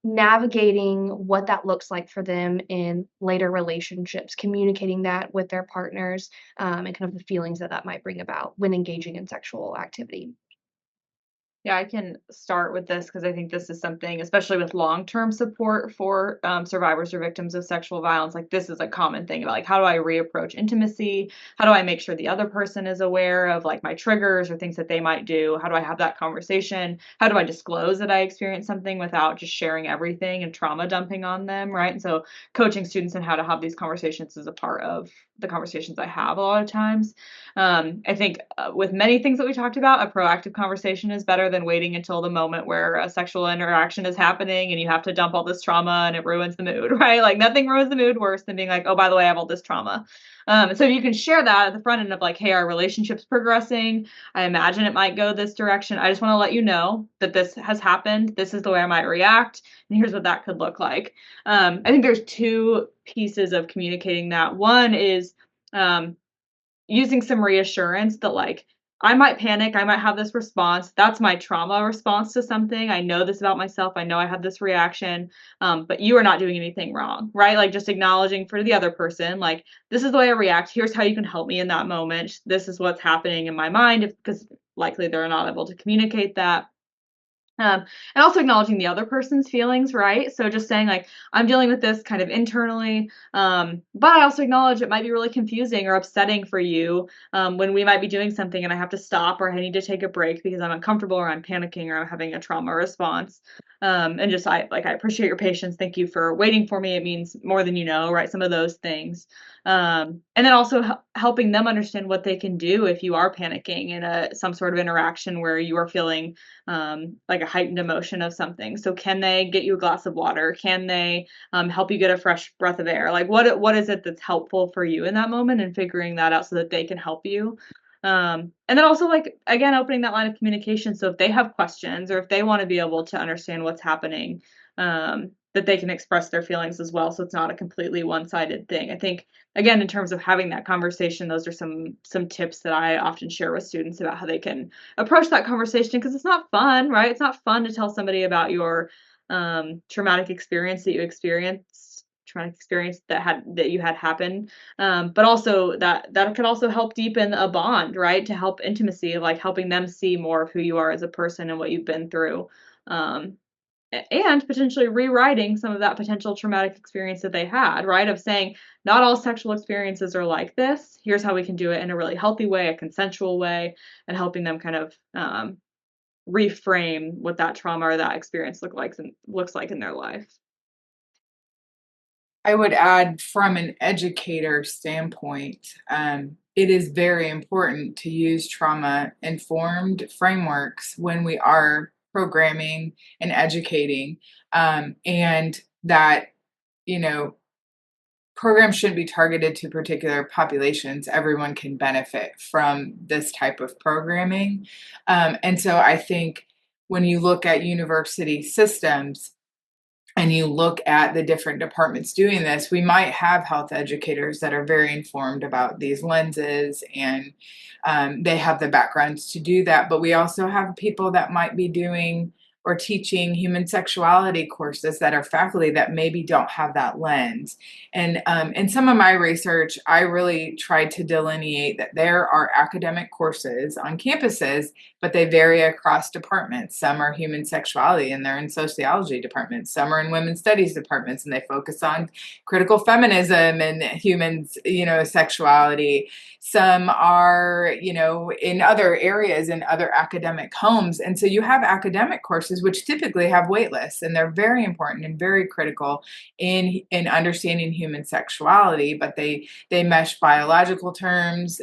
S1: navigating what that looks like for them in later relationships, communicating that with their partners, and kind of the feelings that that might bring about when engaging in sexual activity.
S4: Yeah, I can start with this because I think this is something, especially with long-term support for survivors or victims of sexual violence. Like, this is a common thing about, like, how do I reapproach intimacy? How do I make sure the other person is aware of, like, my triggers or things that they might do? How do I have that conversation? How do I disclose that I experienced something without just sharing everything and trauma dumping on them, right? And so coaching students on how to have these conversations is a part of the conversations I have a lot of times. I think with many things that we talked about, a proactive conversation is better than waiting until the moment where a sexual interaction is happening and you have to dump all this trauma and it ruins the mood, right? Like, nothing ruins the mood worse than being like, oh, by the way, I have all this trauma. And so you can share that at the front end of, like, hey, our relationship's progressing. I imagine it might go this direction. I just want to let you know that this has happened. This is the way I might react. And here's what that could look like. I think there's two pieces of communicating that. One is using some reassurance that, like, I might panic, I might have this response. That's my trauma response to something. I know this about myself. I know I had this reaction, but you are not doing anything wrong, right? Like, just acknowledging for the other person, like, this is the way I react. Here's how you can help me in that moment. This is what's happening in my mind, because likely they're not able to communicate that. And also acknowledging the other person's feelings, right? So just saying, like, I'm dealing with this kind of internally, but I also acknowledge it might be really confusing or upsetting for you when we might be doing something and I have to stop or I need to take a break because I'm uncomfortable or I'm panicking or I'm having a trauma response. And just, I appreciate your patience. Thank you for waiting for me. It means more than you know, right? Some of those things. And then also helping them understand what they can do if you are panicking in some sort of interaction where you are feeling like a heightened emotion of something. So can they get you a glass of water? Can they help you get a fresh breath of air? Like, what is it that's helpful for you in that moment, and figuring that out so that they can help you. And then also, like, again, opening that line of communication. So if they have questions or if they want to be able to understand what's happening, that they can express their feelings as well. So it's not a completely one-sided thing. I think, again, in terms of having that conversation, those are some tips that I often share with students about how they can approach that conversation, because it's not fun, right? It's not fun to tell somebody about your traumatic experience that you experienced, traumatic experience that you had happen, but also that could also help deepen a bond, right? To help intimacy, like helping them see more of who you are as a person and what you've been through. And potentially rewriting some of that potential traumatic experience that they had, right? Of saying, not all sexual experiences are like this. Here's how we can do it in a really healthy way, a consensual way, and helping them kind of reframe what that trauma or that experience looks like in their life.
S3: I would add, from an educator standpoint, it is very important to use trauma-informed frameworks when we are programming and educating, and that, programs shouldn't be targeted to particular populations. Everyone can benefit from this type of programming. And so I think when you look at university systems, and you look at the different departments doing this, we might have health educators that are very informed about these lenses, and they have the backgrounds to do that. But we also have people that might be doing or teaching human sexuality courses that are faculty that maybe don't have that lens. And in some of my research, I really tried to delineate that there are academic courses on campuses, but they vary across departments. Some are human sexuality and they're in sociology departments. Some are in women's studies departments and they focus on critical feminism and human, sexuality. Some are, in other areas, in other academic homes. And so you have academic courses which typically have wait lists, and they're very important and very critical in understanding human sexuality, but they mesh biological terms,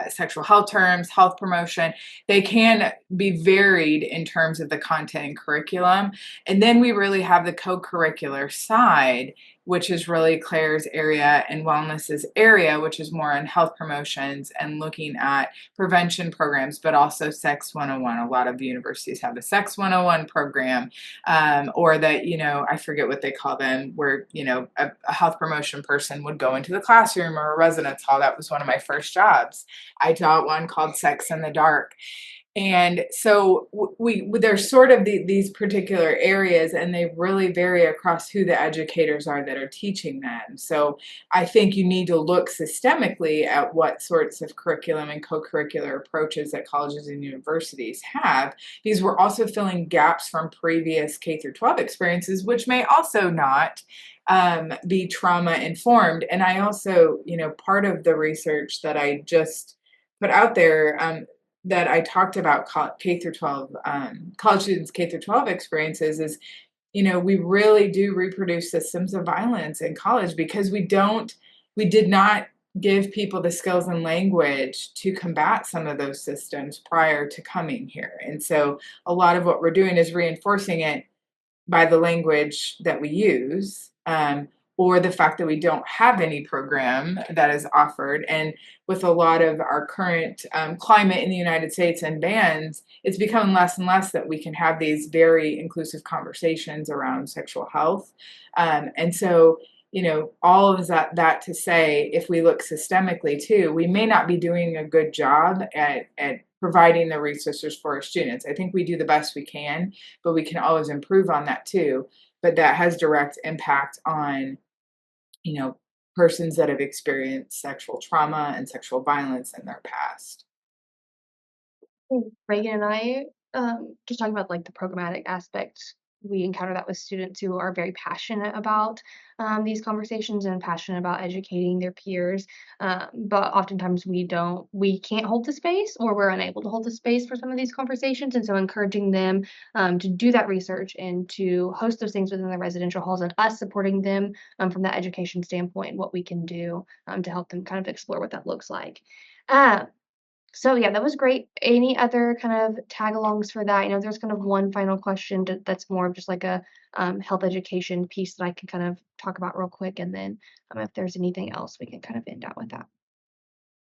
S3: sexual health terms, health promotion. They can be varied in terms of the content and curriculum. And then we really have the co-curricular side which is really Claire's area, and wellness's area, which is more on health promotions and looking at prevention programs, but also Sex 101. A lot of universities have a Sex 101 program, or that, I forget what they call them, where, a health promotion person would go into the classroom or a residence hall. That was one of my first jobs. I taught one called Sex in the Dark. And so there's sort of these particular areas, and they really vary across who the educators are that are teaching them. So I think you need to look systemically at what sorts of curriculum and co-curricular approaches that colleges and universities have, because we're also filling gaps from previous K through 12 experiences, which may also not be trauma informed. And I also, part of the research that I just put out there, that I talked about K through 12, college students' K through 12 experiences is, we really do reproduce systems of violence in college because we did not give people the skills and language to combat some of those systems prior to coming here. And so a lot of what we're doing is reinforcing it by the language that we use, or the fact that we don't have any program that is offered. And with a lot of our current climate in the United States and bans, it's becoming less and less that we can have these very inclusive conversations around sexual health. And so, all of that to say, if we look systemically too, we may not be doing a good job at providing the resources for our students. I think we do the best we can, but we can always improve on that too. But that has direct impact on, persons that have experienced sexual trauma and sexual violence in their past.
S1: Reagan and I, just talking about like the programmatic aspect, we encounter that with students who are very passionate about these conversations and passionate about educating their peers. But oftentimes we can't hold the space, or we're unable to hold the space for some of these conversations. And so encouraging them to do that research and to host those things within the residential halls, and us supporting them from that education standpoint, what we can do to help them kind of explore what that looks like. So yeah, that was great. Any other kind of tag-alongs for that? There's kind of one final question that's more of just like a health education piece that I can kind of talk about real quick, and then if there's anything else, we can kind of end out with that.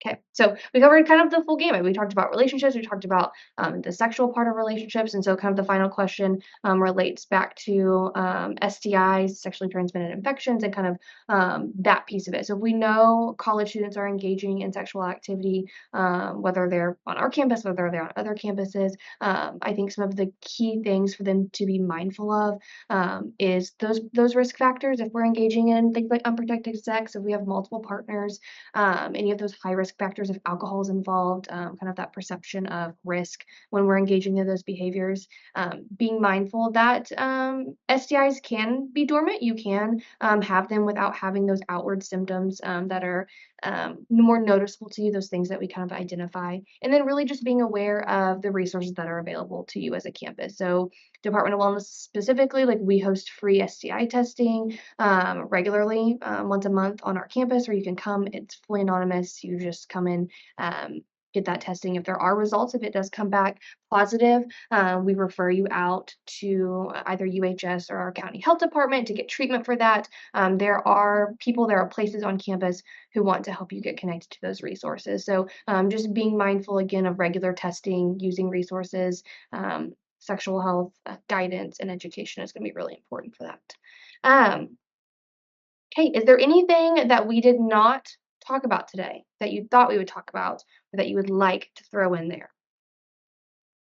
S1: Okay, so we covered kind of the full gamut. We talked about relationships, we talked about the sexual part of relationships, and so kind of the final question relates back to STIs, sexually transmitted infections, and kind of that piece of it. So if we know college students are engaging in sexual activity, whether they're on our campus, whether they're on other campuses, I think some of the key things for them to be mindful of is those risk factors. If we're engaging in things like unprotected sex, if we have multiple partners, any of those high risk factors, if alcohol is involved, kind of that perception of risk when we're engaging in those behaviors. Being mindful that STIs can be dormant. You can have them without having those outward symptoms that are more noticeable to you, those things that we kind of identify. And then really just being aware of the resources that are available to you as a campus. So Department of Wellness specifically, like we host free STI testing regularly once a month on our campus, or you can come. It's fully anonymous. You just come in, get that testing. If there are results, if it does come back positive, we refer you out to either UHS or our county health department to get treatment for that. There are places on campus who want to help you get connected to those resources. So just being mindful again of regular testing, using resources, sexual health guidance and education is going to be really important for that. Okay, is there anything that we did not talk about today that you thought we would talk about, or that you would like to throw in there?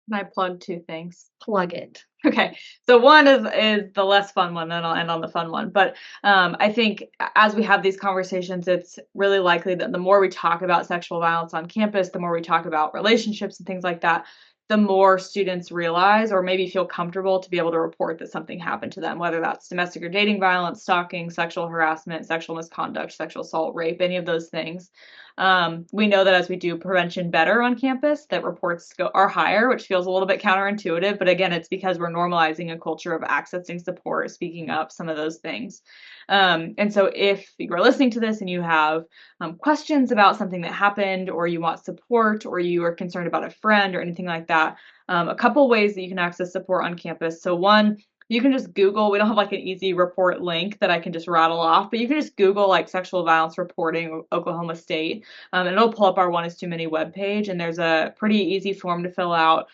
S4: Can I plug two things?
S1: Plug it.
S4: Okay, so one is the less fun one, then I'll end on the fun one. But I think as we have these conversations, it's really likely that the more we talk about sexual violence on campus, the more we talk about relationships and things like that, the more students realize or maybe feel comfortable to be able to report that something happened to them, whether that's domestic or dating violence, stalking, sexual harassment, sexual misconduct, sexual assault, rape, any of those things. We know that as we do prevention better on campus, that reports are higher, which feels a little bit counterintuitive. But again, it's because we're normalizing a culture of accessing support, speaking up, some of those things. And so if you're listening to this and you have questions about something that happened, or you want support, or you are concerned about a friend or anything like that, a couple ways that you can access support on campus. So one, You can just Google, we don't have like an easy report link that I can just rattle off, but you can just Google like sexual violence reporting Oklahoma State, and it'll pull up our One Is Too Many webpage. And there's a pretty easy form to fill out.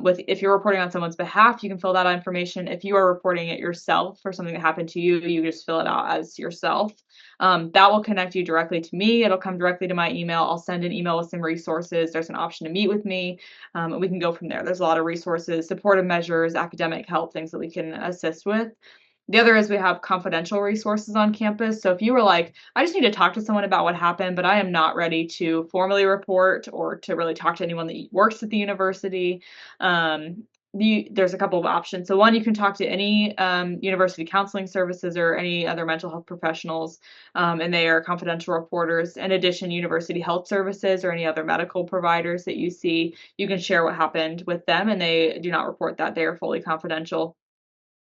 S4: With if you're reporting on someone's behalf, you can fill that out information. If you are reporting it yourself for something that happened to you, you just fill it out as yourself. That will connect you directly to me. It'll come directly to my email. I'll send an email with some resources. There's an option to meet with me, and we can go from there. There's a lot of resources, supportive measures, academic help, things that we can assist with. The other is we have confidential resources on campus. So if you were like, I just need to talk to someone about what happened, but I am not ready to formally report or to really talk to anyone that works at the university, there's a couple of options. So one, you can talk to any university counseling services or any other mental health professionals, and they are confidential reporters. In addition, university health services or any other medical providers that you see, you can share what happened with them, and they do not report that. They are fully confidential.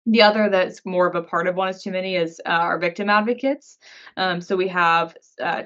S4: The other that's more of a part of One Is Too Many is our victim advocates. So we have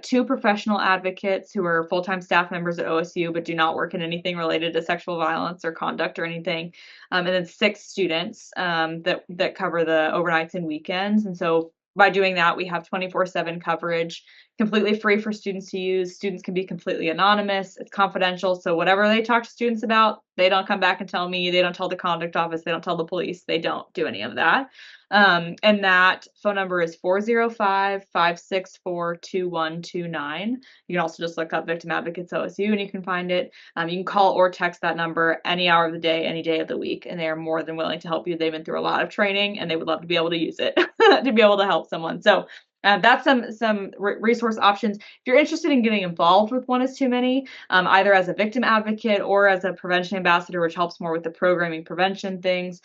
S4: 2 professional advocates who are full-time staff members at OSU, but do not work in anything related to sexual violence or conduct or anything. And then 6 students that cover the overnights and weekends. And so by doing that, we have 24/7 coverage, completely free for students to use. Students can be completely anonymous. It's confidential. So whatever they talk to students about, they don't come back and tell me. They don't tell the conduct office. They don't tell the police. They don't do any of that. And that phone number is 405-564-2129. You can also just look up Victim Advocates OSU and you can find it. You can call or text that number any hour of the day, any day of the week, and they are more than willing to help you. They've been through a lot of training and they would love to be able to use it to be able to help someone. So that's some resource options. If you're interested in getting involved with One Is Too Many, either as a victim advocate or as a prevention ambassador, which helps more with the programming prevention things,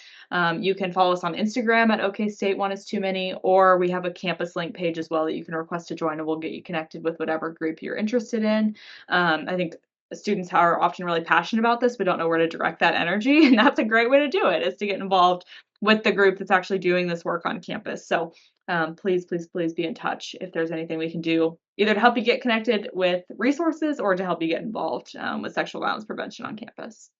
S4: you can follow us on Instagram at OKState One Is Too Many, or we have a campus link page as well that you can request to join, and we'll get you connected with whatever group you're interested in. I think students are often really passionate about this, but don't know where to direct that energy, and that's a great way to do it, is to get involved with the group that's actually doing this work on campus. So please be in touch if there's anything we can do, either to help you get connected with resources or to help you get involved with sexual violence prevention on campus.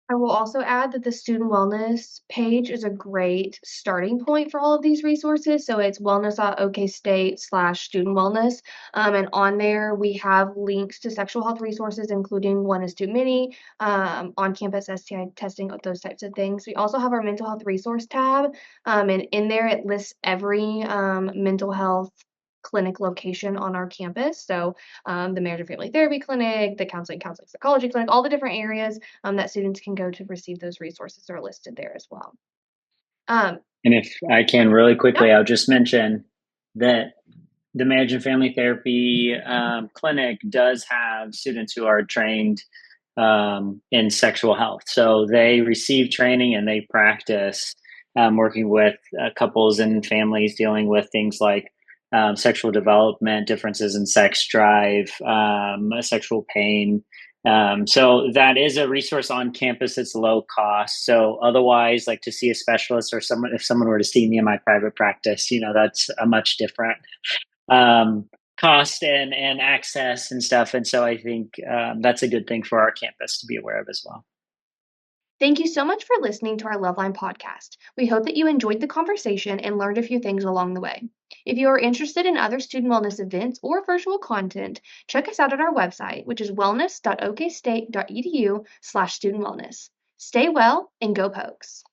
S1: I will also add that the student wellness page is a great starting point for all of these resources. So it's wellness.okstate.edu/student wellness. And on there, we have links to sexual health resources, including One Is Too Many, on-campus STI testing, those types of things. We also have our mental health resource tab. And in there, it lists every mental health clinic location on our campus. So the marriage and family therapy clinic, the counseling psychology clinic, all the different areas that students can go to receive those resources are listed there as well.
S5: And if I can really quickly, I'll just mention that the marriage and family therapy clinic does have students who are trained in sexual health. So they receive training and they practice working with couples and families dealing with things like sexual development, differences in sex drive, sexual pain. So that is a resource on campus. It's low cost. So otherwise, like to see a specialist or someone, if someone were to see me in my private practice, that's a much different cost and access and stuff. And so I think that's a good thing for our campus to be aware of as well.
S1: Thank you so much for listening to our Loveline podcast. We hope that you enjoyed the conversation and learned a few things along the way. If you are interested in other student wellness events or virtual content, check us out at our website, which is wellness.okstate.edu/student wellness. Stay well and go Pokes.